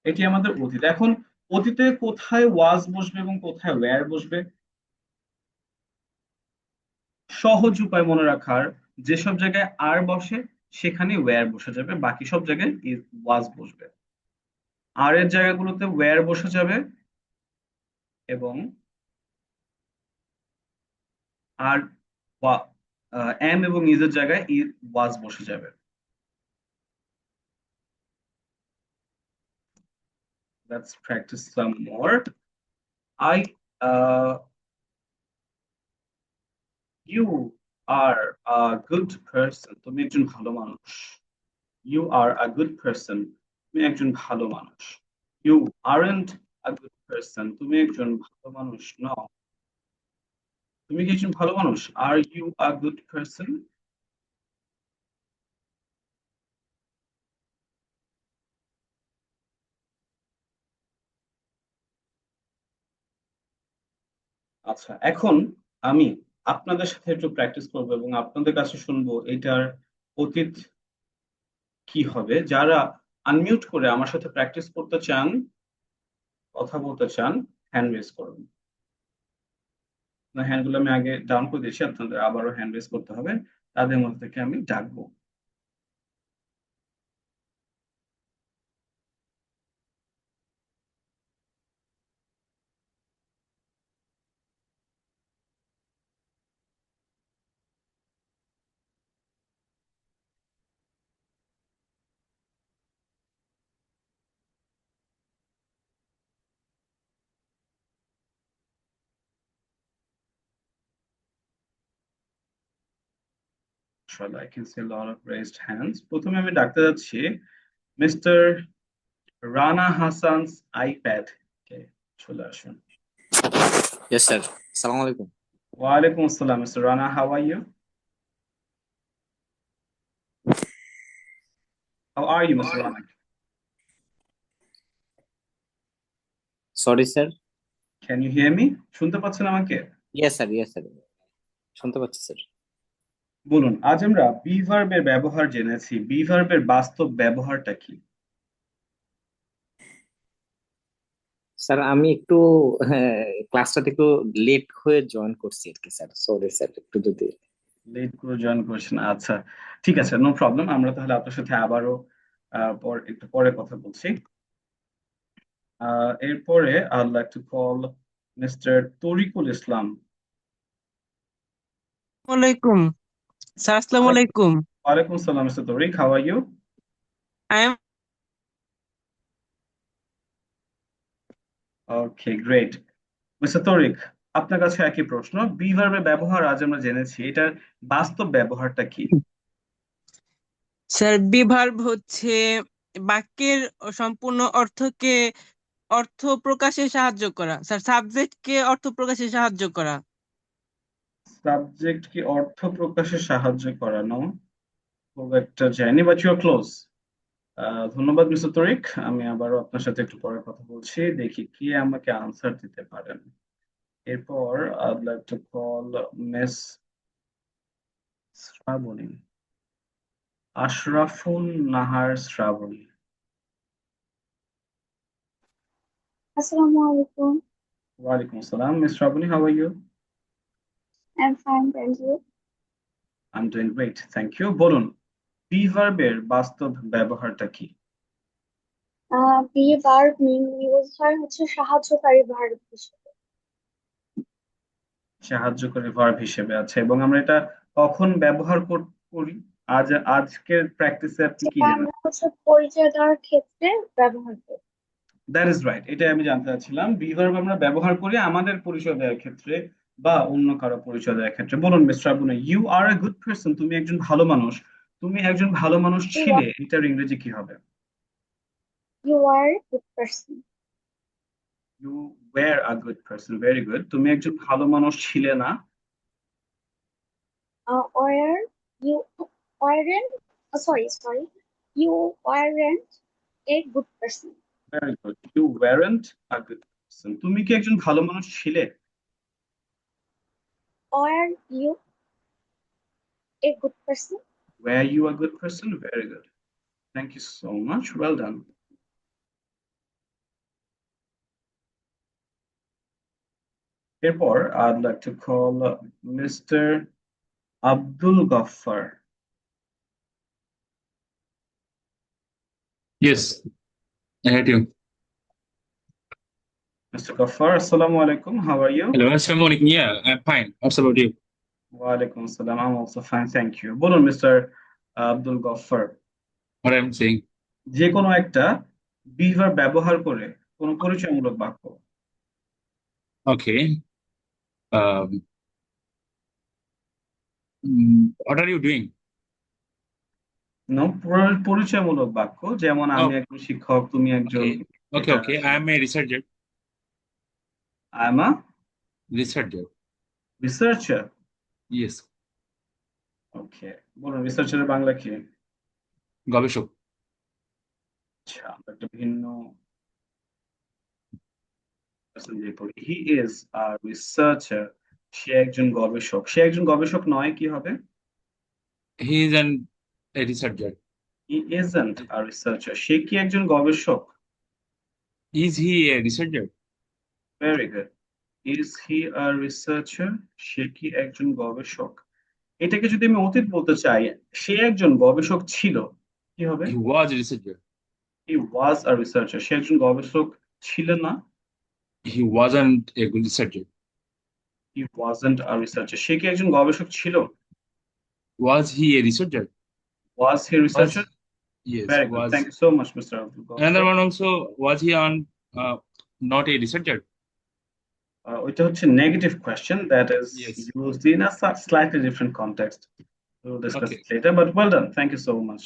S1: এটি আমাদের অতীত। এখন অতীতে কোথায় ওয়াজ বসবে এবং কোথায় ওয়্যার বসবে? সহজ উপায় মনে রাখার, যেসব জায়গায় আর বসে সেখানে ওয়্যার বসে যাবে, বাকি সব জায়গায় ওয়াজ বসবে। আর এর জায়গাগুলোতে ওয়্যার বসে যাবে এবং আর এম এবং ইজের জায়গায় ওয়াজ বসে যাবে। Let's practice some more. I, you are a good person. তুমি একজন ভালো মানুষ। You are a good person. তুমি একজন ভালো মানুষ। You aren't a good person. তুমি একজন ভালো মানুষ নও। তুমি কি একজন ভালো মানুষ? Are you a good person? আচ্ছা, এখন আমি আপনাদের সাথে একটু প্র্যাকটিস করবো এবং আপনাদের কাছে শুনবো এটার অতীত কি হবে। যারা আনমিউট করে আমার সাথে প্র্যাকটিস করতে চান, কথা বলতে চান, হ্যান্ড রেজ করুন। হ্যান্ড গুলো আমি আগে ডাউন করে দিয়েছি, আপনাদের আবারও হ্যান্ড রেজ করতে হবে। তাদের মধ্যে থেকে আমি ডাকবো। I can see a lot of raised hands. প্রথমে আমি ডাকতে যাচ্ছি মিস্টার রানা হাসানস আইপ্যাড কে। চলে আসুন।
S2: Yes, sir. Assalamu alaikum.
S1: ওয়ালাইকুম আসসালাম, mister Rana, how are you? How are you, Mr. Ranak?
S2: Sorry sir.
S1: Can you hear me? শুনতে পাচ্ছেন আমাকে?
S2: ইয়েস স্যার, ইয়েস স্যার, শুনতে পাচ্ছি স্যার।
S1: বলুন, আজ আমরা বি ভার্বের ব্যবহার জেনেছি। বি ভার্বের বাস্তব ব্যবহারটা কি?
S2: স্যার আমি একটু, হ্যাঁ, ক্লাসটাতে একটু লেট হয়ে জয়েন করছি আর কি স্যার, সরি স্যার, একটু যদি।
S1: লেট করে জয়েন করেছেন, আচ্ছা। ঠিক আছে, নো প্রবলেম। আমরা তাহলে আপনার সাথে আবারও একটু পরে কথা বলছি। এরপরে I like to call mister Tarikul Islam.
S3: Alaikum. Sir, Assalamu alaikum.
S1: ওয়ালাইকুম আসসালাম, mister Tarik, how are you?
S3: I am
S1: okay, great. Mister Tarik, আপনার কাছে একই প্রশ্ন। বি ভার্বের ব্যবহার আজ আমরা জেনেছি, এটার বাস্তব ব্যবহারটা কি?
S3: স্যার বিভার্ব হচ্ছে বাক্যের সম্পূর্ণ অর্থ প্রকাশে সাহায্য করা, স্যার সাবজেক্টকে অর্থ প্রকাশে সাহায্য করা।
S1: সাবজেক্ট কি অর্থ প্রকাশে সাহায্য করানো? খুব একটা যায়নি, বাট ইউ আর ক্লোজ। ধন্যবাদ মিস্টার তরিক। আমি আবারও আপনার সাথে একটু পরে কথা বলছি, দেখি কে আমাকে আনসার দিতে পারেন। এরপর I'd like to call miss Shrabani, Ashrafun Nahar Shrabani.
S4: Assalamu alaikum.
S1: ওয়ালাইকুম আসসালাম, miss Shrabani, how are you?
S4: I'm fine, thank you.
S1: I am doing great, thank you. বলুন, বি ভার্বের বাস্তব ব্যবহারটা কি?
S4: Be verb mean use হয় হচ্ছে সাহায্যকারী verb হিসেবে।
S1: সাহায্যকারী ভার্ব হিসেবে, আচ্ছা। এবং আমরা এটা কখন ব্যবহার করি? আজকের প্র্যাকটিসে আপনি কি
S4: যেটা
S1: জানেন?
S4: আমরা হচ্ছে পরিচয় দেওয়ার ক্ষেত্রে ব্যবহার করি।
S1: দ্যাট ইজ রাইট, এটাই আমি জানতে চাচ্ছিলাম। বি ভার্ব আমরা ব্যবহার করি আমাদের পরিচয় দেওয়ার ক্ষেত্রে বা অন্য কারো পরিচয় দেওয়ার ক্ষেত্রে। বলুন mister Abuna, you are a good person, তুমি একজন ভালো মানুষ। তুমি একজন ভালো মানুষ
S4: You
S1: ছিলে,
S4: are,
S1: এটার ইংরেজি কি হবে?
S4: you are a good person.
S1: You were a good person, very good. তুমি একজন ভালো মানুষ ছিলে না।
S4: Or you weren't, sorry. You weren't a good person.
S1: Very good, you weren't a good person. তুমি কি একজন ভালো মানুষ ছিলে?
S4: Or you a good person.
S1: Were you a good person? Very good. Thank you so much. Well done. এরপর I'd like to call Mr. Abdul Ghaffar.
S5: Yes, I heard you.
S1: Mr. Ghaffar, Assalamu alaikum. How are you?
S5: Hello, assalamu alaikum. Yeah, I'm fine. What's about you?
S1: Wa alaikum assalam. I'm also fine, thank you. বলুন mister Abdul Gaffar,
S5: What I'm saying.
S1: যে কোনো একটা be verb ব্যবহার করে কোনো পরিচয়মূলক বাক্য।
S5: Okay. Um, what are you doing?
S1: No, পরিচয়মূলক বাক্য, যেমন আমি
S5: Oh,
S1: একজন শিক্ষক, তুমি একজন
S5: okay. Okay,
S1: এটা।
S5: okay. I'm a researcher.
S1: I am a
S5: Researcher.
S1: Researcher.
S5: Yes.
S1: ওকে, বলুন রিসার্চারের বাংলা কি?
S5: গবেষক।
S1: আচ্ছা, আমরা একটা ভিন্ন person দিয়ে পড়ি। হি ইজ আ রিসার্চার, সে একজন গবেষক। সে একজন গবেষক নয়, কি হবে?
S5: He is a researcher.
S1: He isn't a researcher, সে কি একজন গবেষক?
S5: Is he a researcher?
S1: Very good. Is he a researcher, সে কি একজন গবেষক? এটাকে যদি আমি অতীত বলতে চাই, সে একজন গবেষক ছিল, কি হবে?
S5: He was a researcher.
S1: He was a researcher, সে একজন গবেষক ছিলেন না।
S5: He wasn't a good researcher.
S1: He wasn't a researcher, সে কি একজন গবেষক ছিল?
S5: Was he a researcher?
S1: Was he
S5: Was
S1: researcher?
S5: yes,
S1: very good,
S5: was
S1: thank you so much mister Abdul
S5: another
S1: Gaffar.
S5: one also, was he on not a researcher?
S1: ওইটা হচ্ছে negative question, that is
S5: Yes.
S1: Used in a slightly different context. We'll discuss
S5: Okay.
S1: it later, but well done. Thank you so much.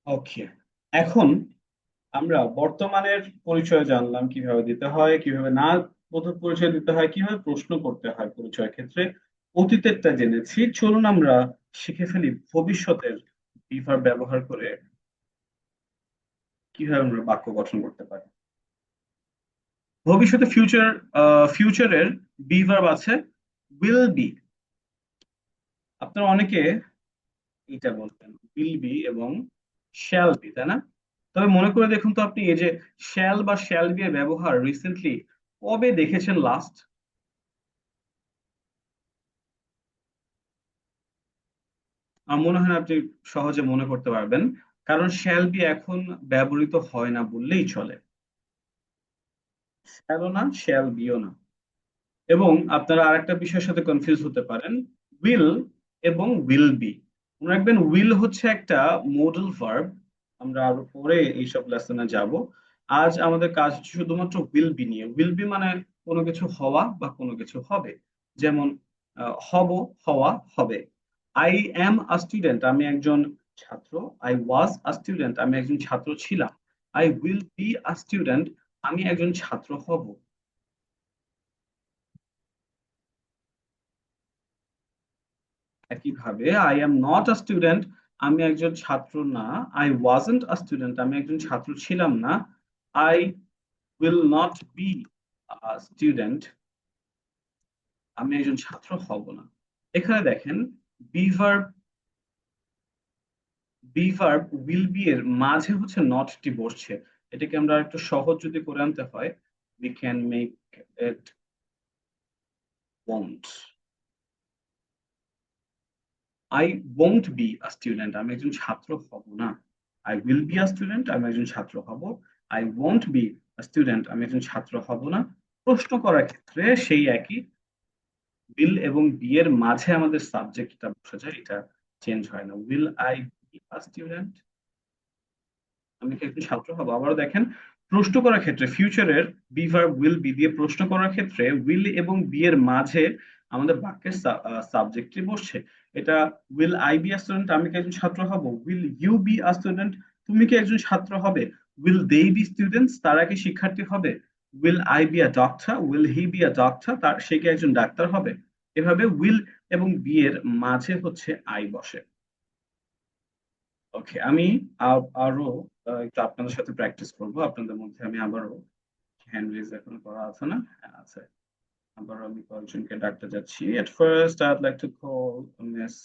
S1: ওকে, এখন আমরা বর্তমানের পরিচয় জানলাম কিভাবে দিতে হয়, কিভাবে না বোধক পরিচয় দিতে হয়, কিভাবে প্রশ্ন করতে হয় পরিচয় ক্ষেত্রে। অতীতেরটা জেনেছি, চলুন আমরা শিখে ফেলি ভবিষ্যতের বিভার ব্যবহার করে কিভাবে আমরা বাক্য গঠন করতে পারি। ভবিষ্যতে ফিউচারের বি ভার্ব আছে উইল বি। আপনারা অনেকে এটা বলতেন উইল বি এবং শ্যাল বি, তাই না? তবে মনে করে দেখুন তো, আপনি এই যে শ্যাল বা শ্যাল বি এর ব্যবহার রিসেন্টলি কবে দেখেছেন লাস্ট? আমার মনে হয় না আপনি সহজে মনে করতে পারবেন, কারণ শ্যাল বি এখন ব্যবহৃত হয় না বললেই চলে। শ্যালও না, শ্যাল বিও না। এবং আপনারা আরেকটা বিষয়ের সাথে কনফিউজ হতে পারেন, উইল এবং উইল বি। মনে রাখবেন উইল হচ্ছে একটা মোডাল ভার্ব, আমরা আরো পরে এইসব লেসনে যাব। আজ আমাদের কাজ হচ্ছে শুধুমাত্র উইল বি নিয়ে। উইল বি মানে কোনো কিছু হওয়া বা কোনো কিছু হবে। যেমন হব, হওয়া, হবে। আই অ্যাম আ স্টুডেন্ট, আমি একজন ছাত্র। আই ওয়াজ আ স্টুডেন্ট, আমি একজন ছাত্র ছিলাম। I will be a student, আমি একজন ছাত্র হব। একইভাবে I am not a student, আমি একজন ছাত্র না। আই ওয়াজন্ট আ স্টুডেন্ট, আমি একজন ছাত্র ছিলাম না। I will not be a student, আমি একজন ছাত্র হব না। এখানে দেখেন বি ভার্ব উইল বি এর মাঝে হচ্ছে নটটি বসছে। এটাকে আমরা একটু সহজ যদি করে আনতে হয়, we can make it won't. I won't be a student, আমি একজন ছাত্র হব না। I will be a student, আমি একজন ছাত্র হব। I won't be a student, আমি একজন ছাত্র হব না। প্রশ্ন করার ক্ষেত্রে সেই একই, উইল এবং বি এর মাঝে আমাদের সাবজেক্টটা বসে যায়, এটা চেঞ্জ হয় না। Will I be a student, আমি কি একজন ছাত্র হব? আবারও দেখেন, প্রশ্ন করার ক্ষেত্রে ফিউচারের বি ভার্ব উইল বি দিয়ে প্রশ্ন করার ক্ষেত্রে উইল এবং বি এর মাঝে আমাদের বাক্যের সাবজেক্টটি বসছে। এটা will I be a student, আমি কি একজন ছাত্র হব? Will you be a student, তুমি কি একজন ছাত্র হবে? উইল দে বি স্টুডেন্টস, তারা কি শিক্ষার্থী হবে? Will I be a doctor, will he be a doctor, তার সে কি একজন ডাক্তার হবে? এভাবে উইল এবং বি এর মাঝে হচ্ছে আই বসে। ওকে, আমি আরো একটু আপনাদের সাথে প্র্যাকটিস করব। আপনাদের মধ্যে আমি আবারও, হ্যান্ড রেজ এখন করা আছে না? হ্যাঁ আছে। আবারও আমি কয়েকজনকে ডাকতে যাচ্ছি। At first I'd like to call miss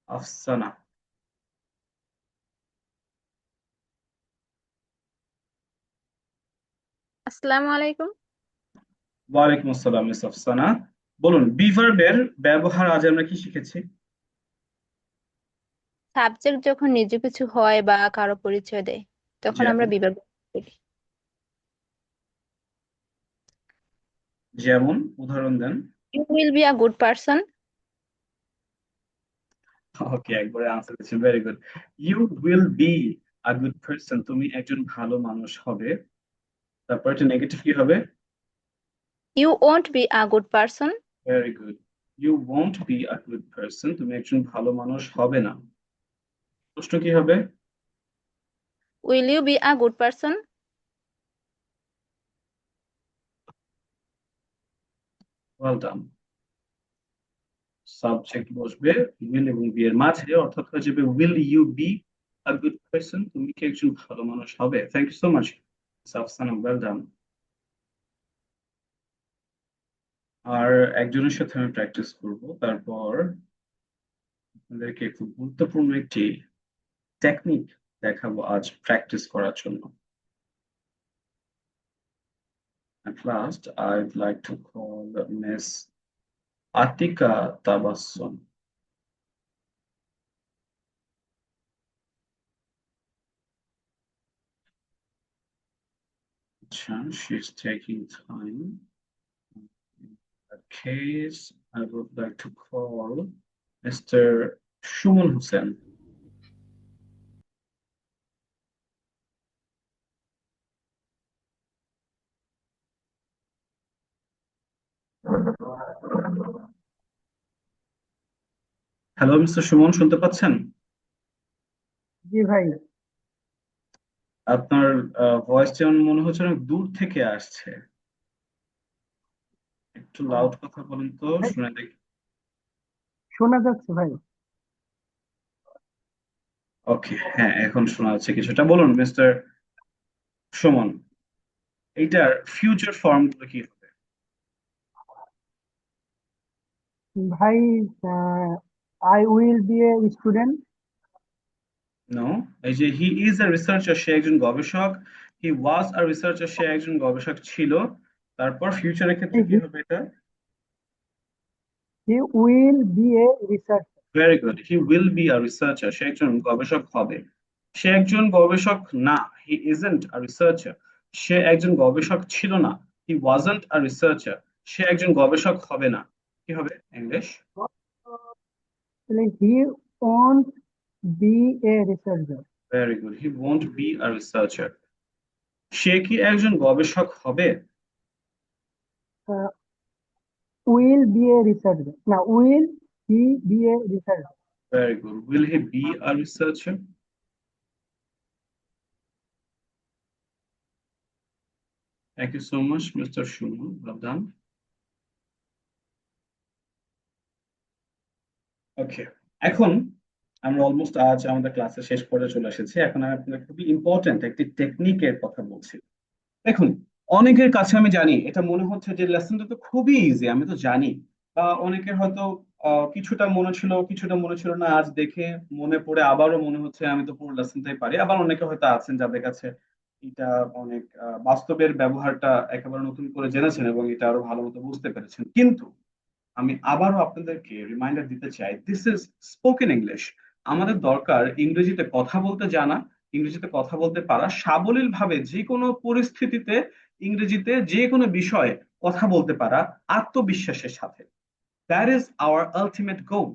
S1: Afsana.
S6: আসসালামু আলাইকুম।
S1: ওয়ালাইকুম আসসালাম মিস আফসানা। বলুন, বি ভার্বের ব্যবহার আজ আমরা কি শিখেছি?
S6: সাবজেক্ট যখন নিজ কিছু হয় বা কারো পরিচয় দেয় তখন আমরা
S1: যেমন
S6: বিভাগ করি।
S1: যেমন উদাহরণ দেন।
S6: You will be a good person.
S1: Okay, একবারে আনসার দিচ্ছেন, very good. You will be a good person, তুমি একজন ভালো মানুষ হবে। তারপর এটা নেগেটিভ কি হবে?
S6: You won't be a good person.
S1: Very good. You won't be a good person, তুমি একজন ভালো মানুষ হবে না। প্রশ্ন কি হবে?
S6: Will you be a good person.
S1: Well done. Subject বসবে উইল এবং বি এর মাঝে, অর্থাৎ হয়ে যাবে will you be a good person, তুমি কি একজন ভালো মানুষ হবে। Thank you so much Safsana, well done. আর একজনের সাথে আমি প্র্যাকটিস করব, তারপর আপনাদেরকে খুব গুরুত্বপূর্ণ একটি টেকনিক দেখাবো আজ প্র্যাকটিস করার জন্য। At last, I'd like to call Miss Atika Tabassum. She's taking time. In that case, I would like to call Mr. Shumul Hussain. Hello mister Suman, শুনতে পাচ্ছেন?
S7: জি ভাই।
S1: আপনার ভয়েস যেমন মনে হচ্ছে অনেক দূর থেকে আসছে। একটু লাউড কথা বলুন তো,
S7: ভাই,
S1: শুনে দেখি।
S7: শোনা যাচ্ছে ভাই?
S1: ওকে, হ্যাঁ এখন শোনা যাচ্ছে কিছুটা। বলুন মিস্টার সুমন, এইটার ফিউচার ফর্ম গুলো কি হবে?
S7: ভাই, I will be a student.
S1: No, এই যে হি ইজ আ রিসার্চার, সে একজন গবেষক। হি ওয়াজ আ রিসার্চার, সে একজন গবেষক ছিল। তারপর ফিউচারের ক্ষেত্রে কি হবে এটা?
S7: He will be a research.
S1: Very good, he will be a researcher, সে একজন গবেষক হবে। সে একজন গবেষক না, হি ইজন্ট আ রিসার্চার। সে একজন গবেষক ছিল না, হি ওয়াজন্ট আ রিসার্চার। সে একজন গবেষক হবে না, কি হবে ইংলিশ?
S7: তাহলে he won't be a researcher.
S1: Very good, he won't be a researcher. সে কি একজন গবেষক হবে?
S7: উইল বি এ রিসার্চার, না, will he be a researcher.
S1: Very good, will he be a researcher? Thank you so much mister Suman, well done. Okay, এখন আমরা almost আজ আমাদের ক্লাসের শেষ পর্যায়ে চলে এসেছি। এখন আমি আপনাদের খুবই ইম্পর্টেন্ট একটি টেকনিকের কথা বলছি। দেখুন, অনেকের কাছে আমি জানি এটা মনে হচ্ছে যে লেসনটা তো খুবই ইজি, আমি তো জানি। বা অনেকের হয়তো কিছুটা মনে ছিল, কিছুটা মনে ছিল না, আজ দেখে মনে পড়ে আবারও মনে হচ্ছে আমি তো পুরো লেসনটাই পারি। আবার অনেকে হয়তো আছেন যাদের কাছে এটা অনেক বাস্তবের ব্যবহারটা একেবারে নতুন করে জেনেছেন এবং এটা আরো ভালো মতো বুঝতে পেরেছেন। কিন্তু আমি আবারও আপনাদেরকে রিমাইন্ডার দিতে চাই, দিস ইজ স্পোকেন ইংলিশ। আমাদের দরকার ইংরেজিতে কথা বলতে জানা, ইংরেজিতে কথা বলতে পারা, সাবলীল ভাবে যে কোনো পরিস্থিতিতে ইংরেজিতে যে কোনো বিষয়ে কথা বলতে পারা আত্মবিশ্বাসের সাথে। That is our ultimate goal.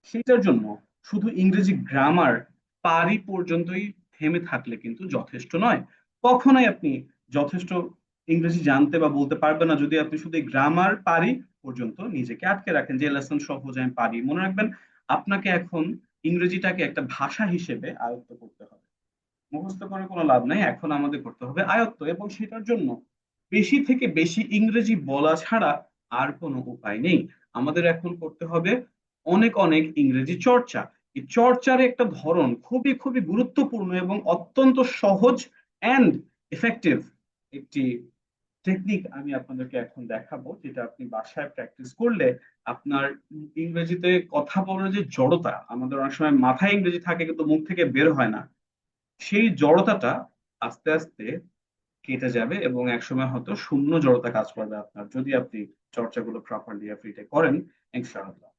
S1: সেটার জন্য শুধু ইংরেজি গ্রামার পারি পর্যন্তই থেমে থাকলে কিন্তু যথেষ্ট নয়। কখনোই আপনি যথেষ্ট ইংরেজি জানতে বা বলতে পারবেন না যদি আপনি শুধু গ্রামার পারি পর্যন্ত নিজেকে আটকে রাখেন, যে লেসন সহজ আমি পারি। মনে রাখবেন, আপনাকে এখন ইংরেজিটাকে একটা ভাষা হিসেবে আয়ত্ত করতে হবে। মুখস্থ করে কোনো লাভ নাই, এখন আমাদের করতে হবে আয়ত্ত। এবং সেটার জন্য বেশি থেকে বেশি ইংরেজি বলা ছাড়া আর কোনো উপায় নেই। আমাদের এখন করতে হবে অনেক অনেক ইংরেজি চর্চা। এই চর্চার একটা ধরন খুবই খুবই গুরুত্বপূর্ণ এবং অত্যন্ত সহজ অ্যান্ড এফেক্টিভ একটি টেকনিক আমি আপনাদেরকে এখন দেখাবো, যেটা আপনি বাসায় প্র্যাকটিস করলে আপনার ইংরেজিতে কথা বলার যে জড়তা, আমাদের অনেক সময় মাথায় ইংরেজি থাকে কিন্তু মুখ থেকে বের হয় না, সেই জড়তাটা আস্তে আস্তে কেটে যাবে এবং একসময় হয়তো শূন্য জড়তা কাজ করবে আপনার, যদি আপনি চর্চাগুলো প্রপারলি ফ্রিতে করেন, ইনশাআল্লাহ।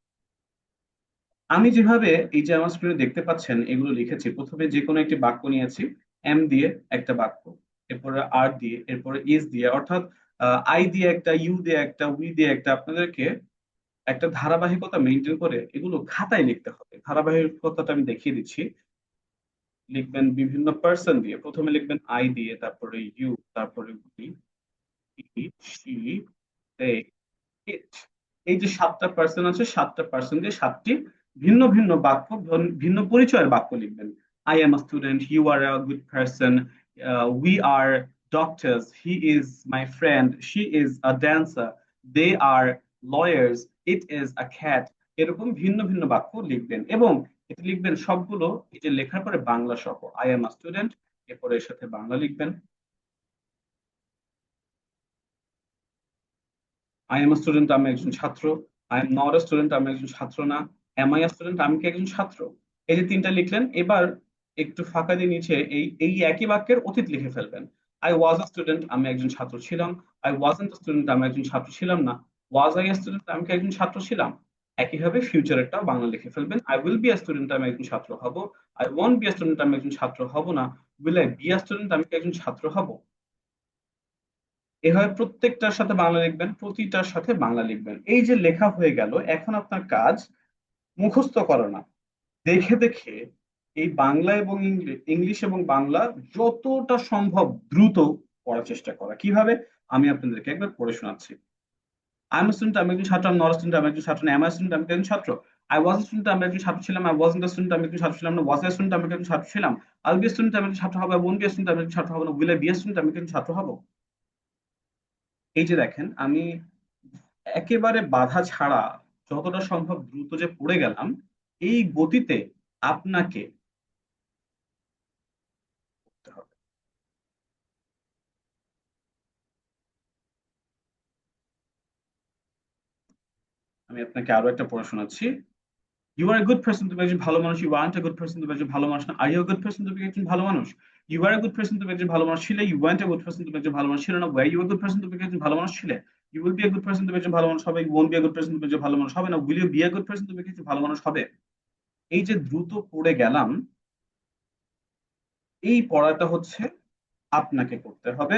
S1: আমি যেভাবে এই যে আমার স্ক্রিনে দেখতে পাচ্ছেন এগুলো লিখেছি, প্রথমে যে কোনো একটি বাক্য নিয়েছি, এম দিয়ে একটা বাক্য, এরপরে আর দিয়ে, এরপরে ইজ দিয়ে, অর্থাৎ আই দিয়ে একটা, ইউ দিয়ে একটা, উই দিয়ে একটা। আপনাদেরকে একটা ধারাবাহিকতা মেনটেন করে এগুলো খাতায় লিখতে হবে। ধারাবাহিকতাটা আমি দেখিয়ে দিচ্ছি। লিখবেন বিভিন্ন পার্সন দিয়ে, প্রথমে লিখবেন আই দিয়ে, তারপরে ইউ, তারপরে উই, হি, শি, দে, ইট। এই যে সাতটা পার্সন আছে, সাতটা পার্সন দিয়ে সাতটি ভিন্ন ভিন্ন বাক্য, ভিন্ন পরিচয়ের বাক্য লিখবেন। I am a student, you are a good person, we are doctors, he is my friend, she is a dancer, they are lawyers, it is a cat. এরকম ভিন্ন ভিন্ন বাক্য লিখবেন এবং এটা লিখবেন সবগুলো এই যে লেখার পরে বাংলা সহ। আই এম আ স্টুডেন্ট, এরপরে এর সাথে বাংলা লিখবেন। আই এম স্টুডেন্ট, আমি একজন ছাত্র। I am not a student, আমি একজন ছাত্র না। এম আই স্টুডেন্ট, আমি কি একজন ছাত্র? এই যে তিনটা লিখলেন, এবার একটু ফাঁকা দিয়ে নিচে এই এই একই বাক্যের অতীত লিখে ফেলবেন। আই ওয়াজ আ স্টুডেন্ট, আমি একজন ছাত্র ছিলাম। আই ওয়াজন্ট স্টুডেন্ট, আমি একজন ছাত্র ছিলাম না। ওয়াজ আই স্টুডেন্ট, আমি কি একজন ছাত্র ছিলাম? একইভাবে ফিউচারেরটাও বাংলা লিখে ফেলবেন। I will be a student, আমি একজন ছাত্র হব। I won't be a student, আমি একজন ছাত্র হব না। Will I be a student, আমি কি একজন ছাত্র হব? এভাবে প্রত্যেকটার সাথে বাংলা লিখবেন, প্রতিটার সাথে বাংলা লিখবেন। এই যে লেখা হয়ে গেল, এখন আপনার কাজ মুখস্থ করা না, দেখে দেখে এই বাংলা এবং ইংলিশ এবং বাংলা যতটা সম্ভব দ্রুত পড়ার চেষ্টা করা। কিভাবে? আমি আপনাদেরকে একবার পড়ে শোনাচ্ছি। আই এম স্টুডেন্ট, আমি একজন ছাত্র। আই এম নট স্টুডেন্ট, আমি একজন ছাত্র না। এম আই স্টুডেন্ট, আমি একজন ছাত্র। আই ওয়াজ এ স্টুডেন্ট আমি একজন ছাত্র ছিলাম, আই ওয়াজন্ট এ স্টুডেন্ট আমি একজন ছাত্র ছিলাম না, ওয়াজ এ স্টুডেন্ট আমি একজন ছাত্র ছিলাম, আইল বি স্টুডেন্ট আমি একজন ছাত্র হবো, ওয়ন্ট বি স্টুডেন্ট আমি একজন ছাত্র হবো না, উইল আই বি স্টুডেন্ট আমি একজন ছাত্র হবো। এই যে দেখেন আমি একেবারে বাধা ছাড়া যতটা সম্ভব দ্রুত যে পড়ে গেলাম, এই গতিতে আপনাকে করতে হবে। আমি আপনাকে আরো একটা পড়া শোনাচ্ছি। You are a good person, তুমি একজন ভালো মানুষ। You aren't a good person, তুমি একজন ভালো মানুষ না। আর ইউ গুড পার্সন, তুমি একজন ভালো মানুষ। You are a good person, তুমি একজন ভালো মানুষ ছিলে। You weren't a good person, তুমি একজন ভালো মানুষ ছিলে না। Were you a good person, তুমি একজন ভালো মানুষ ছিলে। You will be a good person, তুমি একজন ভালো মানুষ হবে। You won't be a good person, তুমি একজন ভালো মানুষ হবে না। Will you be a good person, তুমি একজন ভালো মানুষ হবে। এই যে দ্রুত পড়ে গেলাম, এই পড়াটা হচ্ছে আপনাকে করতে হবে।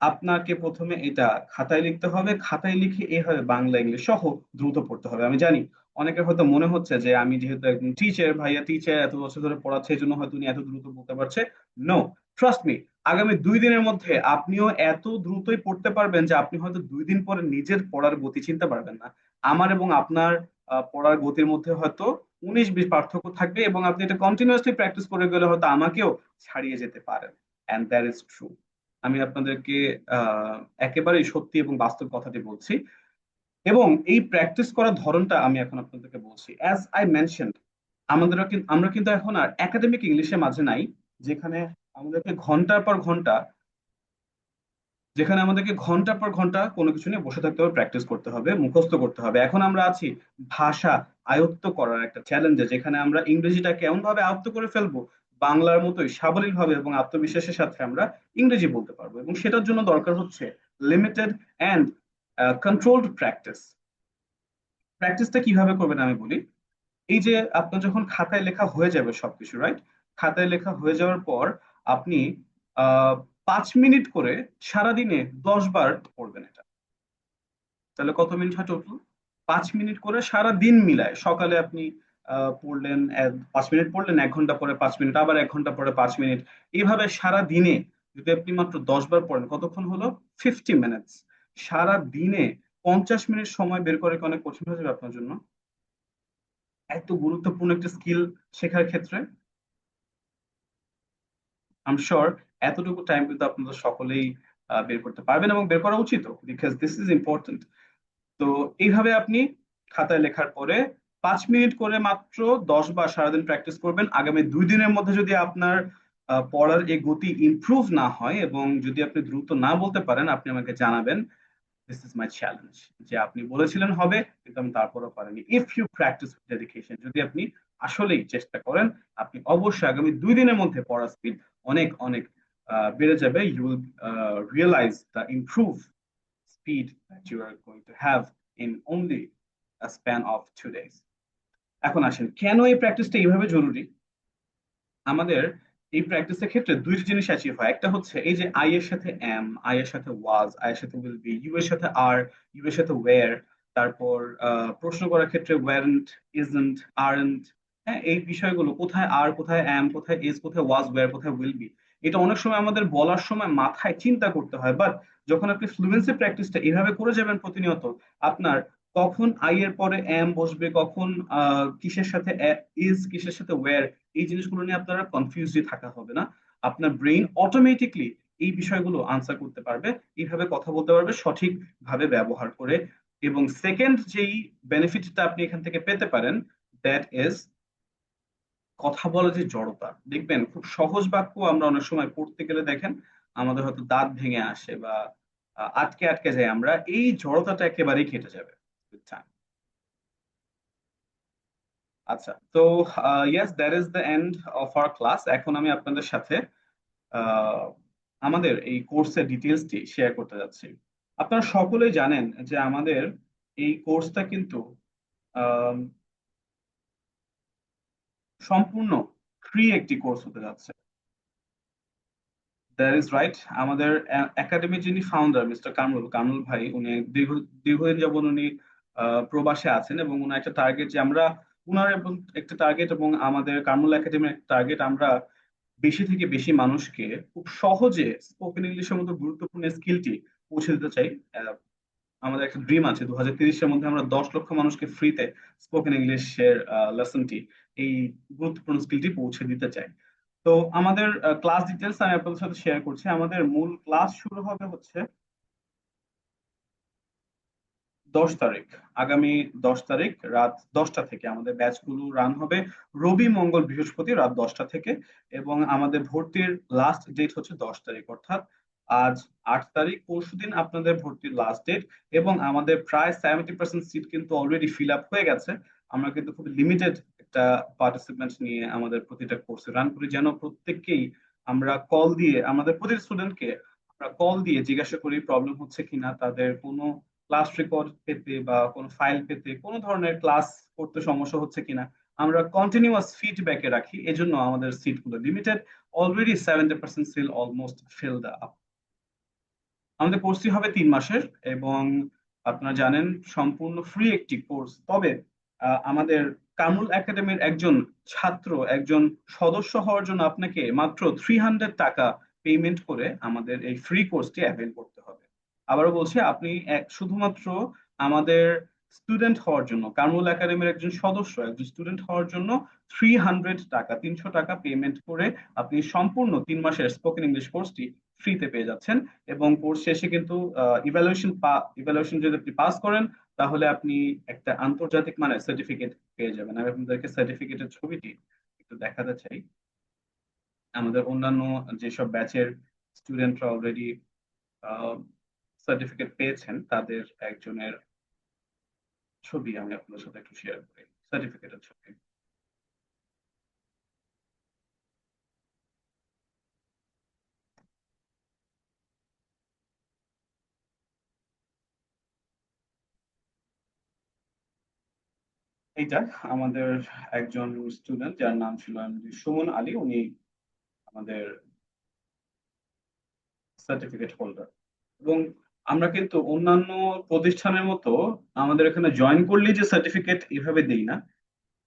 S1: আপনাকে প্রথমে এটা খাতায় লিখতে হবে, খাতায় লিখে এইভাবে বাংলা ইংলিশ সহ দ্রুত পড়তে হবে। আমি জানি অনেকের হয়তো মনে হচ্ছে যে আমি যেহেতু একজন টিচার, ভাইয়া টিচার এত বছর ধরে পড়াচ্ছে এই জন্য হয়তো উনি এত দ্রুত বলতে পারছে। নো, ট্রাস্ট মি, আগামী 2 দিনের মধ্যে আপনিও এত দ্রুতই পড়তে পারবেন যে আপনি হয়তো 2 দিন পরে নিজের পড়ার গতি চিনতে পারবেন না। আমার এবং আপনার পড়ার গতির মধ্যে হয়তো 19-20 পার্থক্য থাকবে, এবং আপনি এটা কন্টিনিউয়াসলি প্র্যাকটিস করে গেলে হয়তো আমাকেও ছাড়িয়ে যেতে পারেন। And that is true. আমি আপনাদেরকে আহ একেবারেই সত্যি এবং বাস্তব কথাটি বলছি। এবং এই প্র্যাকটিস করার ধরনটা আমি এখন আপনাদেরকে বলছি। অ্যাজ আই মেনশনড, আমরা কিন্তু এখন আর একাডেমিক ইংলিশের মাঝে নাই, যেখানে আমাদেরকে ঘন্টার পর ঘন্টা যেখানে আমাদেরকে ঘন্টা পর ঘন্টা কোনো কিছু নিয়ে বসে থাকতে হবে, প্র্যাকটিস করতে হবে, মুখস্থ করতে হবে। এখন আমরা আছি ভাষা আয়ত্ত করার একটা চ্যালেঞ্জে, যেখানে আমরা ইংরেজিটাকে এমন ভাবে আয়ত্ত করে ফেলবো বাংলার মতোই সাবলীল ভাবে এবং আত্মবিশ্বাসের সাথে আমরা ইংরেজি বলতে পারবো। এবং সেটার জন্য দরকার হচ্ছে লিমিটেড অ্যান্ড কন্ট্রোলড প্র্যাকটিস। প্র্যাকটিসটা কিভাবে করবেন আমি বলি। এই যে আপনার যখন খাতায় লেখা হয়ে যাবে সবকিছু, রাইট, খাতায় লেখা হয়ে যাওয়ার পর আপনি আহ 5 মিনিট করে সারাদিনে 10 বার পড়বেন এটা। তাহলে কত মিনিট হয় টোটাল? 5 মিনিট করে সারা দিন মিলায়। সকালে আপনি পড়লেন, 5 মিনিট পড়লেন, 1 ঘন্টা পরে 5 মিনিট, আবার 1 ঘন্টা পরে 5 মিনিট। এইভাবে সারা দিনে যদি আপনি মাত্র 10 বার পড়েন, কতক্ষণ হলো? 50 মিনিটস। সারা দিনে 50 মিনিট সময় বের করে কি অনেক কঠিন হয়ে যাবে আপনার জন্য এত গুরুত্বপূর্ণ একটা স্কিল শেখার ক্ষেত্রে? আই এম শিওর এতটুকু টাইম কিন্তু আপনারা সকলেই বের করতে পারবেন, এবং বের করা উচিত, বিকজ দিস ইজ ইম্পর্টেন্ট। তো এইভাবে আপনি খাতায় লেখার পরে 5 মিনিট করে মাত্র 10 বার সারাদিন প্র্যাকটিস করবেন। আগামী 2 দিনের মধ্যে যদি আপনার পড়ার এই গতি ইমপ্রুভ না হয় এবং যদি আপনি দ্রুত না বলতে পারেন, আপনি আমাকে জানাবেন। দিস ইজ মাই চ্যালেঞ্জ, যে আপনি বলেছিলেন হবে কিন্তু আমি তারপরও পারিনি। If you practice with dedication, যদি আপনি আসলেই চেষ্টা করেন, আপনি অবশ্যই আগামী 2 দিনের মধ্যে পড়ার স্পিড অনেক অনেক বেড়ে যাবে। You will realise the improve speed that you are going to have in only a span of 2 days. এখন আসেন কেন এই প্র্যাকটিসটা এইভাবে জরুরি। আমাদের এই প্র্যাকটিসের ক্ষেত্রে দুইটা জিনিস অ্যাচিভ হয়। একটা হচ্ছে এই যে আই এর সাথে এম, আই এর সাথে ওয়াজ, আই এর সাথে উইল বি, ইউ এর সাথে আর, ইউ এর সাথে ওয়্যার, তারপর প্রশ্ন করার ক্ষেত্রে ওয়ারেন্ট, ইজন্ট, আরন্ট। হ্যাঁ, এই বিষয়গুলো কোথায় আর, কোথায় এম, কোথায় ইজ, কোথায় ওয়াজ, ওয়্যার, কোথায় উইল বি, এটা অনেক সময় আমাদের বলার সময় মাথায় চিন্তা করতে হয়। বাট যখন আপনি ফ্লুয়েন্সি প্র্যাকটিসটা এভাবে করে যাবেন প্রতিনিয়ত, আপনার কখন আই এর পরে এম বসবে, কখন কিসের সাথে ইজ, কিসের সাথে ওয়্যার, এই জিনিসগুলো নিয়ে আপনারা কনফিউজড থাকা হবে না। আপনার ব্রেইন অটোমেটিকলি এই বিষয়গুলো আনসার করতে পারবে, এইভাবে কথা বলতে পারবে সঠিকভাবে ব্যবহার করে। এবং সেকেন্ড যেই বেনিফিটটা আপনি এখান থেকে পেতে পারেন, দ্যাট ইজ কথা বলা যে জড়তা। দেখবেন খুব সহজ বাক্য আমরা অনেক সময় পড়তে গেলে দেখেন আমাদের হয়তো দাঁত ভেঙে আসে বা আটকে আটকে যায়, আমরা এই জড়তাটা একেবারেই কেটে যাবে with time. আচ্ছা, তো yes, that is the end of our class. এখন আমি আপনাদের সাথে আহ, আমাদের এই কোর্সের ডিটেলসটি শেয়ার করতে যাচ্ছি। আপনারা সকলেই জানেন যে আমাদের এই কোর্সটা কিন্তু আম, সম্পূর্ণ ফ্রি একটি কোর্স হতে যাচ্ছে। That is right. আমাদের একাডেমি যিনি ফাউন্ডার মিস্টার কামরুল, কামরুল ভাই, উনি দীর্ঘদিন যাবত উনি প্রবাসে আছেন, এবং উনার একটা টার্গেট যে আমরা, উনার এবং একটা টার্গেট এবং আমাদের কামরুল একাডেমির একটা টার্গেট, আমরা বেশি থেকে বেশি মানুষকে খুব সহজে স্পোকেন ইংলিশের মতো গুরুত্বপূর্ণ স্কিলটি পৌঁছে দিতে চাই। আমাদের একটা ড্রিম আছে 2030-এর মধ্যে আমরা 10 লক্ষ মানুষকে ফ্রিতে স্পোকেন ইংলিশের লেসনটি, এই গুরুত্বপূর্ণ স্কিলটি পৌঁছে দিতে চাই। তো আমাদের ক্লাস ডিটেলস আমি আপনাদের সাথে শেয়ার করছি। আমাদের মূল ক্লাস শুরু হবে হচ্ছে 10 তারিখ, আগামী 10 তারিখ রাত 10টা থেকে আমাদের ব্যাচগুলো রান হবে রবি মঙ্গল বৃহস্পতি রাত 10টা থেকে। এবং আমাদের ভর্তির লাস্ট ডেট হচ্ছে 10 তারিখ, অর্থাৎ আজ 8 তারিখ, পরশুদিন আপনাদের ভর্তির লাস্ট ডেট। এবং আমাদের প্রায় 70% সিট কিন্তু অলরেডি ফিল আপ হয়ে গেছে। আমরা কিন্তু খুব লিমিটেড একটা পার্টিসিপেন্ট নিয়ে আমাদের প্রতিটা কোর্সে রান করি, যেন প্রত্যেককেই আমরা কল দিয়ে, আমাদের প্রতিটা স্টুডেন্টকে আমরা কল দিয়ে জিজ্ঞাসা করি প্রবলেম হচ্ছে কিনা, তাদের কোনো ক্লাস রেকর্ড পেতে বা কোনো ফাইল পেতে, কোনো ধরনের ক্লাস করতে সমস্যা হচ্ছে কিনা আমরা কন্টিনিউয়াস ফিডব্যাকে রাখি। এজন্য আমাদের সিট গুলো limited. Already 70% seal almost filled up. আমাদের কোর্সটি হবে 3 মাসের এবং আপনারা জানেন সম্পূর্ণ ফ্রি একটি কোর্স। তবে আমাদের কামরুল একাডেমির একজন ছাত্র, একজন সদস্য হওয়ার জন্য আপনাকে মাত্র 300 টাকা পেমেন্ট করে আমাদের এই ফ্রি কোর্সটি অ্যাভেল করতে হবে। আবারও বলছি, আপনি শুধুমাত্র আমাদের স্টুডেন্ট হওয়ার জন্য, কামরুল একাডেমির একজন সদস্য, একজন স্টুডেন্ট হওয়ার জন্য 300 টাকা, 300 টাকা পেমেন্ট করে আপনি সম্পূর্ণ 3 মাসের স্পোকেন ইংলিশ কোর্সটি ফ্রিতে পেয়ে যাচ্ছেন। এবং কোর্স শেষে কিন্তু ইভ্যালুয়েশন যদি আপনি পাস করেন তাহলে আপনি একটা আন্তর্জাতিক মানের সার্টিফিকেট পেয়ে যাবেন। আমি আপনাদেরকে সার্টিফিকেটের ছবিটি একটু দেখাতে চাই। আমাদের অন্যান্য যেসব ব্যাচের স্টুডেন্টরা অলরেডি সার্টিফিকেট পেয়েছেন তাদের একজনের ছবি আমি আপনাদের সাথে একটু শেয়ার করি, সার্টিফিকেটের ছবি। এইটা আমাদের একজন স্টুডেন্ট যার নাম ছিল সুমন আলী, উনি আমাদের সার্টিফিকেট হোল্ডার। এবং আমরা কিন্তু অন্যান্য প্রতিষ্ঠানের মতো আমাদের এখানে জয়েন করলেই যে সার্টিফিকেট এভাবে দেই না।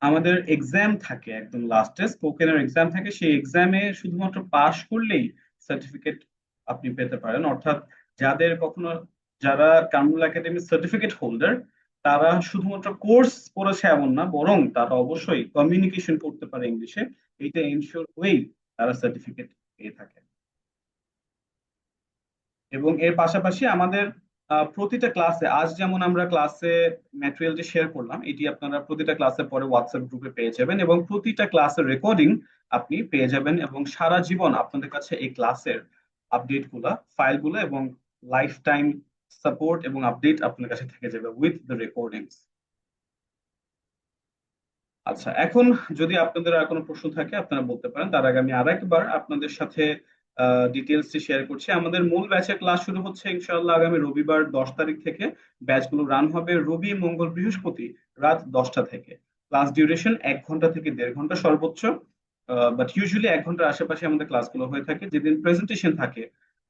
S1: আমাদের এক্সাম থাকে, একদম লাস্টে স্পোকেনের এক্সাম থাকে, সেই এক্সামে শুধুমাত্র পাশ করলেই সার্টিফিকেট আপনি পেতে পারেন। অর্থাৎ যাদের কখনো, যারা কামরুল একাডেমির সার্টিফিকেট হোল্ডার, তারা শুধুমাত্র কোর্স পড়েছে এমন না, বরং তারা অবশ্যই কমিউনিকেশন করতে পারে ইংলিশে। এইটা এনশিওর হয়েই তারা সার্টিফিকেট পেয়ে থাকে। এবং এর পাশাপাশি আমাদের প্রতিটা ক্লাসে, আজ যেমন আমরা ক্লাসে ম্যাটেরিয়ালটি শেয়ার করলাম, এটি আপনারা প্রতিটা ক্লাসে পরে হোয়াটসঅ্যাপ গ্রুপে পেয়ে যাবেন এবং প্রতিটা ক্লাসের রেকর্ডিং আপনি পেয়ে যাবেন। এবং সারা জীবন আপনাদের কাছে এই ক্লাসের আপডেট গুলা, ফাইল গুলো এবং লাইফ টাইম সাপোর্ট এবং আপডেট আপনার কাছে থেকে যাবে উইথ দ্য রেকর্ডিংস। আচ্ছা, এখন যদি আপনাদের আর কোনো প্রশ্ন থাকে আপনারা বলতে পারেন। তার আগে আমি আরেকবার আপনাদের সাথে ডিটেলসটি শেয়ার করছি। আমাদের মূল ব্যাচের ক্লাস শুরু হচ্ছে ইনশাআল্লাহ আগামী রবিবার 10 তারিখ থেকে। ব্যাচগুলো রান হবে রবি মঙ্গল বৃহস্পতি রাত 10টা থেকে। ক্লাস ডিউরেশন 1 ঘন্টা থেকে 1.5 ঘন্টা সর্বোচ্চ, বাট ইউজুয়ালি 1 ঘন্টার আশেপাশে আমাদের ক্লাসগুলো হয়ে থাকে। যেদিন প্রেজেন্টেশন থাকে,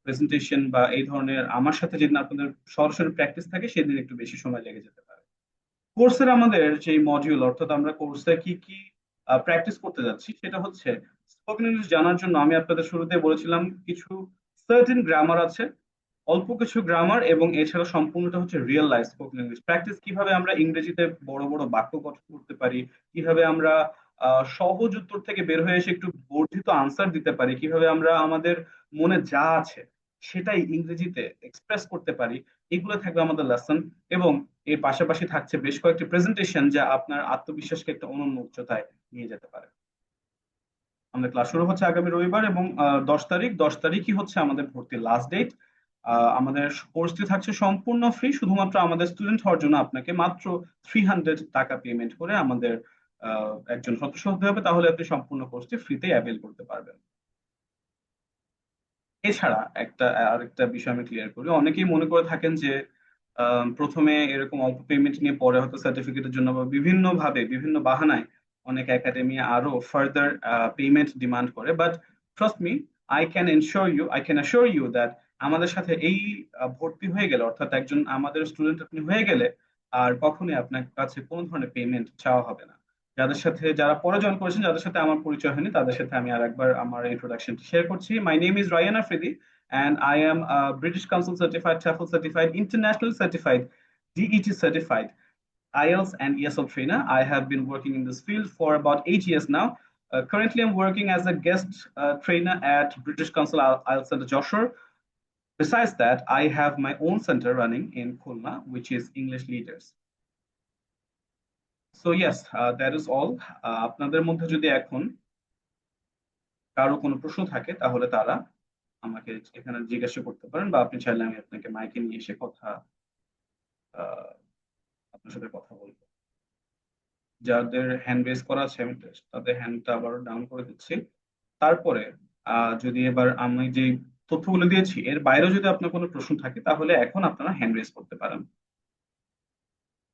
S1: প্রেজেন্টেশন বা এই ধরনের আমার সাথে যেদিন আপনাদের সরাসরি প্র্যাকটিস থাকে, সেদিন একটু বেশি সময় লেগে যেতে পারে। কোর্সের আমাদের যে মডিউল, অর্থাৎ আমরা কোর্সে কি কি প্র্যাকটিস করতে যাচ্ছি সেটা হচ্ছে স্পোকেন ইংলিশ জানার জন্য আমি আপনাদের শুরুতে বলেছিলাম কিছু সার্টেন গ্রামার আছে, অল্প কিছু গ্রামার, এবং এছাড়া সম্পূর্ণটা হচ্ছে real life spoken English practice. কিভাবে আমরা ইংরেজিতে বড় বড় বাক্য গঠন করতে পারি, কিভাবে আমরা সহজ উত্তর থেকে বের হয়ে এসে একটু বর্ধিত আনসার দিতে পারি, কিভাবে আমরা আমাদের মনে যা আছে সেটাই ইংরেজিতে এক্সপ্রেস করতে পারি, এগুলো থাকবে আমাদের লেসন। এবং এর পাশাপাশি থাকছে বেশ কয়েকটি প্রেজেন্টেশন যা আপনার আত্মবিশ্বাসকে একটা অনন্য উচ্চতায় নিয়ে যেতে পারে। আমাদের ক্লাস শুরু হচ্ছে আগামী রবিবার এবং 10 তারিখ, 10 তারিখই হচ্ছে আমাদের ভর্তির লাস্ট ডেট। আমাদের কোর্সটি থাকছে সম্পূর্ণ ফ্রি। শুধুমাত্র আমাদের স্টুডেন্ট হওয়ার জন্য আপনাকে মাত্র 300 টাকা পেমেন্ট করে আমাদের একজন সদস্য হতে হবে, তাহলে আপনি সম্পূর্ণ কোর্সটি ফ্রিতে অ্যাভেল করতে পারবেন। এছাড়া আরেকটা বিষয় আমি ক্লিয়ার করি, অনেকেই মনে করে থাকেন যে প্রথমে এরকম অল্প পেমেন্ট নিয়ে পরে হয়তো সার্টিফিকেটের জন্য বা বিভিন্ন ভাবে বিভিন্ন বাহানায় অনেক একাডেমি আরো ফার্দার পেমেন্ট ডিমান্ড করে। But trust me, I can assure you that আমাদের সাথে এই ভর্তি হয়ে গেলে, অর্থাৎ একজন আমাদের স্টুডেন্ট আপনি হয়ে গেলে, আর কখনোই আপনার কাছে কোনো ধরনের পেমেন্ট চাওয়া হবে না। যারা পরে জয়েন করেছেন, যাদের সাথে আমার পরিচয় হয়নি, তাদের সাথে আমি আরেকবার আমার ইন্ট্রোডাকশনটি শেয়ার করছি। My name is Rayan Afridi and I am British Council certified, TOEFL certified, internationally certified, DET certified, IELTS and ESL trainer. I have been working in this field for about 8 years now. Currently, I'm working as a guest trainer at British Council IELTS Center Joshua. Besides that, I have my own center running in Khulna, which is English Leaders. So yes, that is all. আপনাদের মধ্যে যদি এখন কারো কোনো প্রশ্ন থাকে তাহলে তারা আমাকে এখানে জিজ্ঞাসা করতে পারেন, বা আপনি চাইলে আমি আপনাকে মাইকে নিয়ে এসে আপনার সাথে কথা বলবো। যাদের হ্যান্ড রেজ করা আছে আমি তাদের হ্যান্ডটা আবার ডাউন করে দিচ্ছি। তারপরে যদি এবার আমি যে তথ্যগুলো দিয়েছি এর বাইরেও যদি আপনার কোনো প্রশ্ন থাকে তাহলে এখন আপনারা হ্যান্ড রেজ করতে পারেন।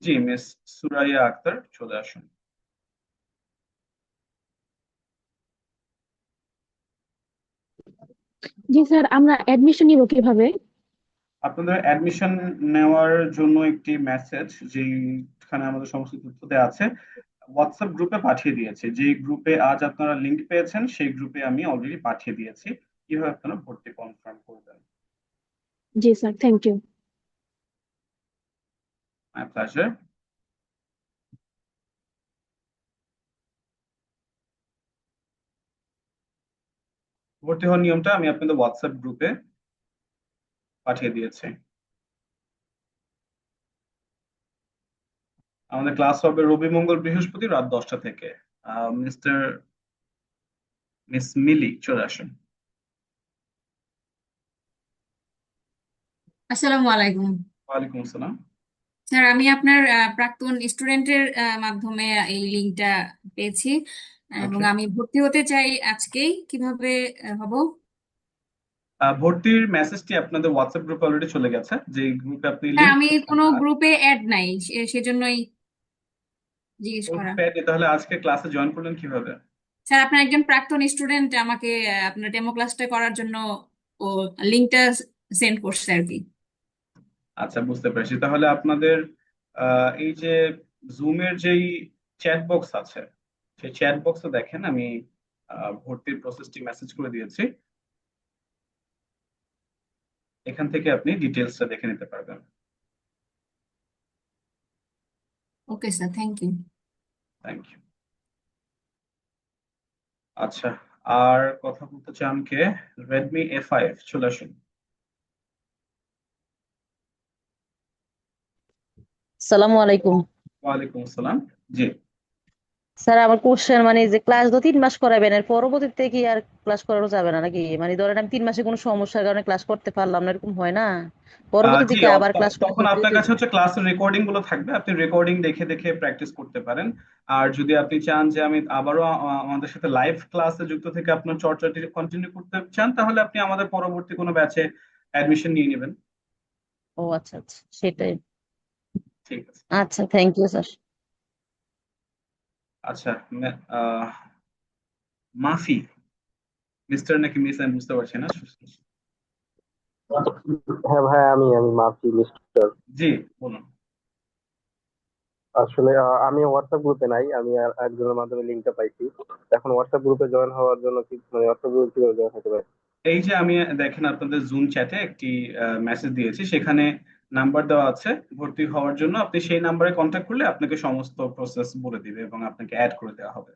S1: জি, মিস সুরাইয়া আক্তার, চলে আসুন।
S8: জি স্যার, আমরা অ্যাডমিশন নিব কিভাবে?
S1: আপনাদের অ্যাডমিশন নেওয়ার জন্য একটি মেসেজ যেখানে আমাদের সমস্ত তথ্য দেওয়া আছে হোয়াটসঅ্যাপ গ্রুপে পাঠিয়ে দিয়েছে। যে গ্রুপে আজ আপনারা লিংক পেয়েছেন সেই গ্রুপে আমি অলরেডি পাঠিয়ে দিয়েছি, কিভাবে আপনারা ভর্তি কনফার্ম করবেন।
S8: জি sir, thank you.
S1: My pleasure. ভর্তি হওয়ার নিয়মটা আমি আপনাদের হোয়াটসঅ্যাপ গ্রুপে পাঠিয়ে দিয়েছি। আমাদের ক্লাস হবে রবি, মঙ্গল, বৃহস্পতি রাত 10টা থেকে। মিস মিলি, চলে আসুন।
S9: আসসালামু আলাইকুম
S1: ওয়ালাইকুম আসসালাম।
S9: স্যার, আমি আপনার প্রাক্তন স্টুডেন্টের মাধ্যমে এই লিঙ্কটা পেয়েছি এবং
S1: ওকে,
S9: আমি ভর্তি হতে চাই আজকেই। কিভাবে হব?
S1: ভর্তির মেসেজটি আপনাদের হোয়াটসঅ্যাপ গ্রুপে অলরেডি চলে গেছে, যে গ্রুপে আপনি
S9: স্যার,
S1: লিংক
S9: আমি
S1: পেয়েছেন।
S9: কোনো গ্রুপে অ্যাড নাই, সেজন্যই জিজ্ঞেস করা।
S1: তাহলে আজকে ক্লাসে জয়েন করলেন কিভাবে?
S9: স্যার, আপনার একজন প্রাক্তন স্টুডেন্ট আমাকে আপনার ডেমো ক্লাসটা করার জন্য ও লিঙ্কটা সেন্ড করছে আর কি।
S1: আচ্ছা, বুঝতে পেরেছি। তাহলে আপনাদের এই যে জুমের যেই চ্যাট বক্স আছে সেই চ্যাট বক্সে দেখেন আমি ভর্তির প্রসেসটি মেসেজ করে দিয়েছি। এখান থেকে আপনি ডিটেলসটা দেখে নিতে পারবেন।
S9: Okay sir, thank you.
S1: Thank you. আচ্ছা, আর কথা বলতে চান কে? রেডমি A5, চলে আসুন।
S10: সালামু আলাইকুম
S1: ওয়ালাইকুম আসসালাম। জি,
S10: স্যার, আমার কোশ্চেন মানে যে ক্লাস তো 3 মাস করাবেন, এর পরবর্তীতে কি আর ক্লাস করানো যাবে না নাকি? মানে ধরেন আমি 3 মাসে কোনো সমস্যার কারণে ক্লাস করতে পারলাম না, এরকম হয় না? পরবর্তীতে
S1: জি,
S10: কি আবার ক্লাস
S1: তখন
S10: করতে
S1: আপনার
S10: হবে?
S1: কাছে হচ্ছে ক্লাসের রেকর্ডিং গুলো থাকবে, আপনি রেকর্ডিং দেখে দেখে প্র্যাকটিস করতে পারেন। আর যদি আপনি চান যে আমি আবারও আমাদের সাথে লাইভ ক্লাসে যুক্ত থেকে আপনার চর্চাটি কন্টিনিউ করতে চান তাহলে আপনি আমাদের পরবর্তী কোনো ব্যাচে অ্যাডমিশন নিয়ে নেবেন।
S10: ও আচ্ছা আচ্ছা, সেটাই।
S1: ঠিক আছে।
S10: আচ্ছা, থ্যাংক ইউ স্যার।
S1: আচ্ছা, মাফি, মিস্টার নাকি মিস আমি বুঝতে পারছি না।
S11: হ্যাঁ ভাই, আমি মাফি মিস্টার।
S1: জি, বলুন।
S11: আসলে আমি হোয়াটসঅ্যাপ গ্রুপে নাই, আমি আর একজনের মাধ্যমে লিঙ্কটা পাইছি। এখন হোয়াটসঅ্যাপ গ্রুপে জয়েন হওয়ার জন্য কি মানে হোয়াটসঅ্যাপ গ্রুপে কিভাবে জয়েন হতে পারে?
S1: এই যে আমি দেখেন আপনাদের জুম চ্যাটে একটি মেসেজ দিয়েছি, সেখানে নাম্বার দেওয়া আছে ভর্তি হওয়ার জন্য। আপনি সেই নাম্বারে কন্ট্যাক্ট করলে আপনাকে সমস্ত প্রসেস বলে দিবে এবং আপনাকে অ্যাড করে দেওয়া হবে।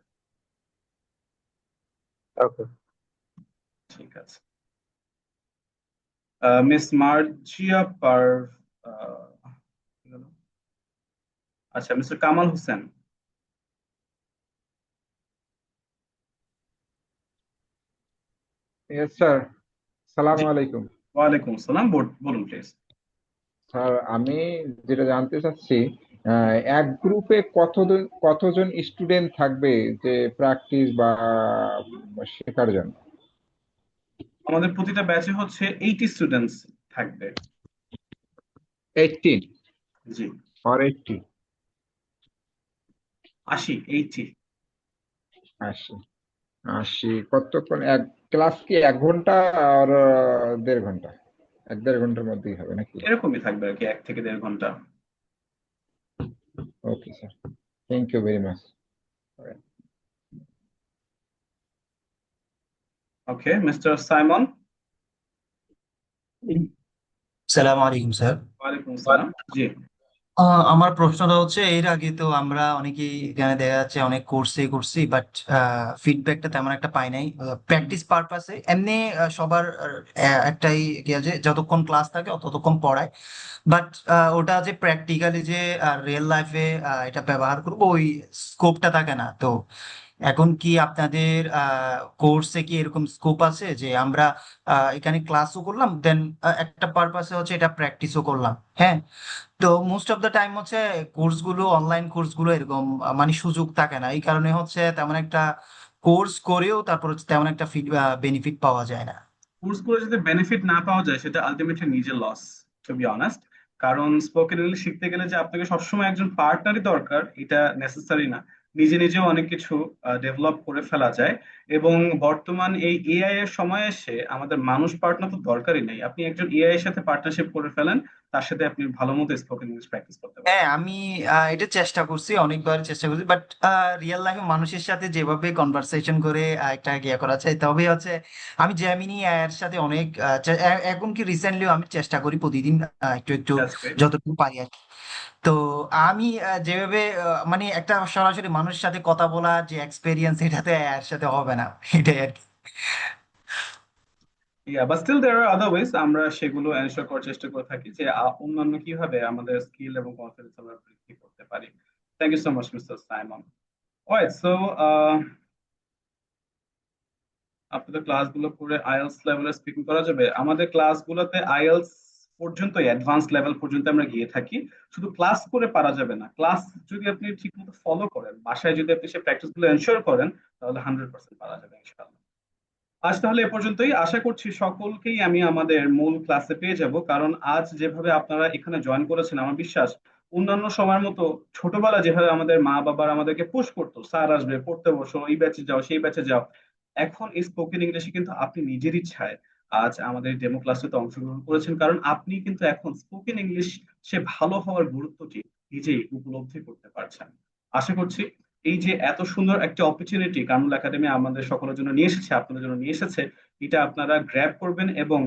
S11: ওকে।
S1: ঠিক আছে। মিস মার্জিয়া আহ, কি হলো? আচ্ছা, mister Kamal Hossain.
S12: Yes sir, সালাম
S1: জি,
S12: আলাইকুম।
S1: ওয়ালাইকুম আসসালাম, বলুন প্লিজ।
S12: স্যার, আমি যেটা জানতে চাচ্ছি, এক গ্রুপে কতজন স্টুডেন্ট থাকবে যে প্র্যাকটিস বা শেখার জন্য?
S1: আমাদের প্রতিটা ব্যাচে হচ্ছে 80 স্টুডেন্টস থাকবে।
S12: 18
S1: জি,
S12: or 80?
S1: 80।
S12: 80 কতক্ষণ এক ক্লাস? কি 1 ঘন্টা আর 1.5 ঘন্টা? 1-1.5 ঘন্টার মধ্যেই হবে নাকি?
S1: এরকমই থাকবে আর কি, 1 থেকে 1.5 ঘন্টা।
S12: Okay sir, thank you very much.
S1: Okay, mister Simon.
S13: সালাম আলাইকুম স্যার।
S1: ওয়ালাইকুম আসসালাম। জি।
S13: আমার প্রশ্নটা হচ্ছে এর আগে তো আমরা অনেকেই এখানে দেখা যাচ্ছে অনেক কোর্সে করছি, বাট ফিডব্যাকটা তেমন একটা পাই নাই প্র্যাকটিস পারপাসে। এমনি সবার একটাই কি আছে, যতক্ষণ ক্লাস থাকে ততক্ষণ পড়ায়, বাট ওটা যে প্র্যাকটিক্যালি যে রিয়েল লাইফে এটা ব্যবহার করবো ওই স্কোপটা থাকে না। তো এখন কি আপনাদের কোর্সে কি এরকম স্কোপ আছে যে আমরা এখানে ক্লাসও করলাম, দেন একটা পারপাসে হচ্ছে এটা প্র্যাকটিসও করলাম? হ্যাঁ। তো মোস্ট অফ দ্য টাইম হচ্ছে কোর্সগুলো, অনলাইন কোর্সগুলো এরকম মানে সুযোগ থাকে না, এই কারণে হচ্ছে তেমন একটা কোর্স করেও তারপর হচ্ছে তেমন একটা বেনিফিট পাওয়া যায় না।
S1: কোর্স করে যদি বেনিফিট না পাওয়া যায় সেটা আলটিমেটলি নিজের লস, টু বি অনেস্ট। কারণ স্পোকেন ইংলিশ শিখতে গেলে যে আপনাকে সবসময় একজন পার্টনারই দরকার এটা নেসেসারি না। নিজে নিজেও অনেক কিছু ডেভেলপ করে ফেলা যায়। এবং বর্তমান এই এআই এর সময় এসে আমাদের মানুষ পার্টনার তো দরকারই নেই। আপনি একজন এআই এর সাথে পার্টনারশিপ করে ফেলেন, তার সাথে আপনি ভালো মতো স্পোকেন ইংলিশ প্র্যাকটিস করতে পারবেন।
S13: হ্যাঁ, আমি এটা চেষ্টা করছি, অনেকবার চেষ্টা করছি, বাট রিয়েল লাইফে মানুষের সাথে যেভাবে কনভারসেশন করে একটা ইয়ে করা যায়, তবে হচ্ছে আমি জেমিনি এর সাথে অনেক এখন কি রিসেন্টলিও আমি চেষ্টা করি প্রতিদিন একটু একটু
S1: দ্যাটস গ্রেট।
S13: যতটুকু পারি আর কি। তো আমি যেভাবে মানে একটা সরাসরি মানুষের সাথে কথা বলা যে এক্সপেরিয়েন্স, এটাতে এর সাথে হবে না, এটাই আর কি।
S1: But still there are other ways, আমরা সেগুলো এনশিওর করার চেষ্টা করে থাকি যে অন্যান্য কিভাবে আমাদের স্কিল এবং কনফিডেন্স আমরা বৃদ্ধি করতে পারি। Thank you so much mister Simon. Alright, so আপনাদের ক্লাসগুলো করে আইএলটিএস লেভেলে স্পিকিং করা যাবে? আমাদের ক্লাসগুলোতে আইএলটিএস পর্যন্ত, অ্যাডভান্স লেভেল পর্যন্ত আমরা গিয়ে থাকি। শুধু ক্লাস করে পারা যাবে না, ক্লাস যদি আপনি ঠিকমতো ফলো করেন, বাসায় যদি আপনি সেই প্র্যাকটিস গুলো এনশিওর করেন, তাহলে 100% পারা যাবে ইনশাআল্লাহ। আজ তাহলে এ পর্যন্তই। আশা করছি সকলকেই আমি আমাদের মূল ক্লাসে পেয়ে যাব, কারণ আজ যেভাবে আপনারা এখানে জয়েন করেছেন আমার বিশ্বাস অন্যান্য সময়ের মতো ছোটবেলা যেভাবে আমাদের মা বাবার আমাদেরকে পুশ করতো, স্যার আসবে পড়তে বসো, এই ব্যাচে যাও সেই ব্যাচে যাও, এখন এই স্পোকেন ইংলিশে কিন্তু আপনি নিজের ইচ্ছায় আজ আমাদের ডেমো ক্লাসে অংশগ্রহণ করেছেন, কারণ আপনি কিন্তু এখন স্পোকেন ইংলিশ সে ভালো হওয়ার গুরুত্বটি নিজেই উপলব্ধি করতে পারছেন। আশা করছি এই যে এত সুন্দর একটা অপরচুনিটি কামরুল একাডেমি আমাদের সকলের জন্য নিয়ে এসেছে, আপনাদের জন্য নিয়ে এসেছে, এটা আপনারা গ্র্যাব করবেন এবং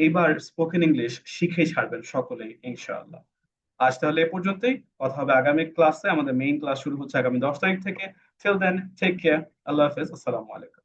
S1: এইবার স্পোকেন ইংলিশ শিখেই ছাড়বেন সকলেই ইনশাআল্লাহ। আজ তাহলে এ পর্যন্তই, কথা হবে আগামী ক্লাসে। আমাদের মেইন ক্লাস শুরু হচ্ছে আগামী 10 তারিখ থেকে। টিল দেন, টেক কেয়ার, আল্লাহ হাফেজ, আসসালামু আলাইকুম।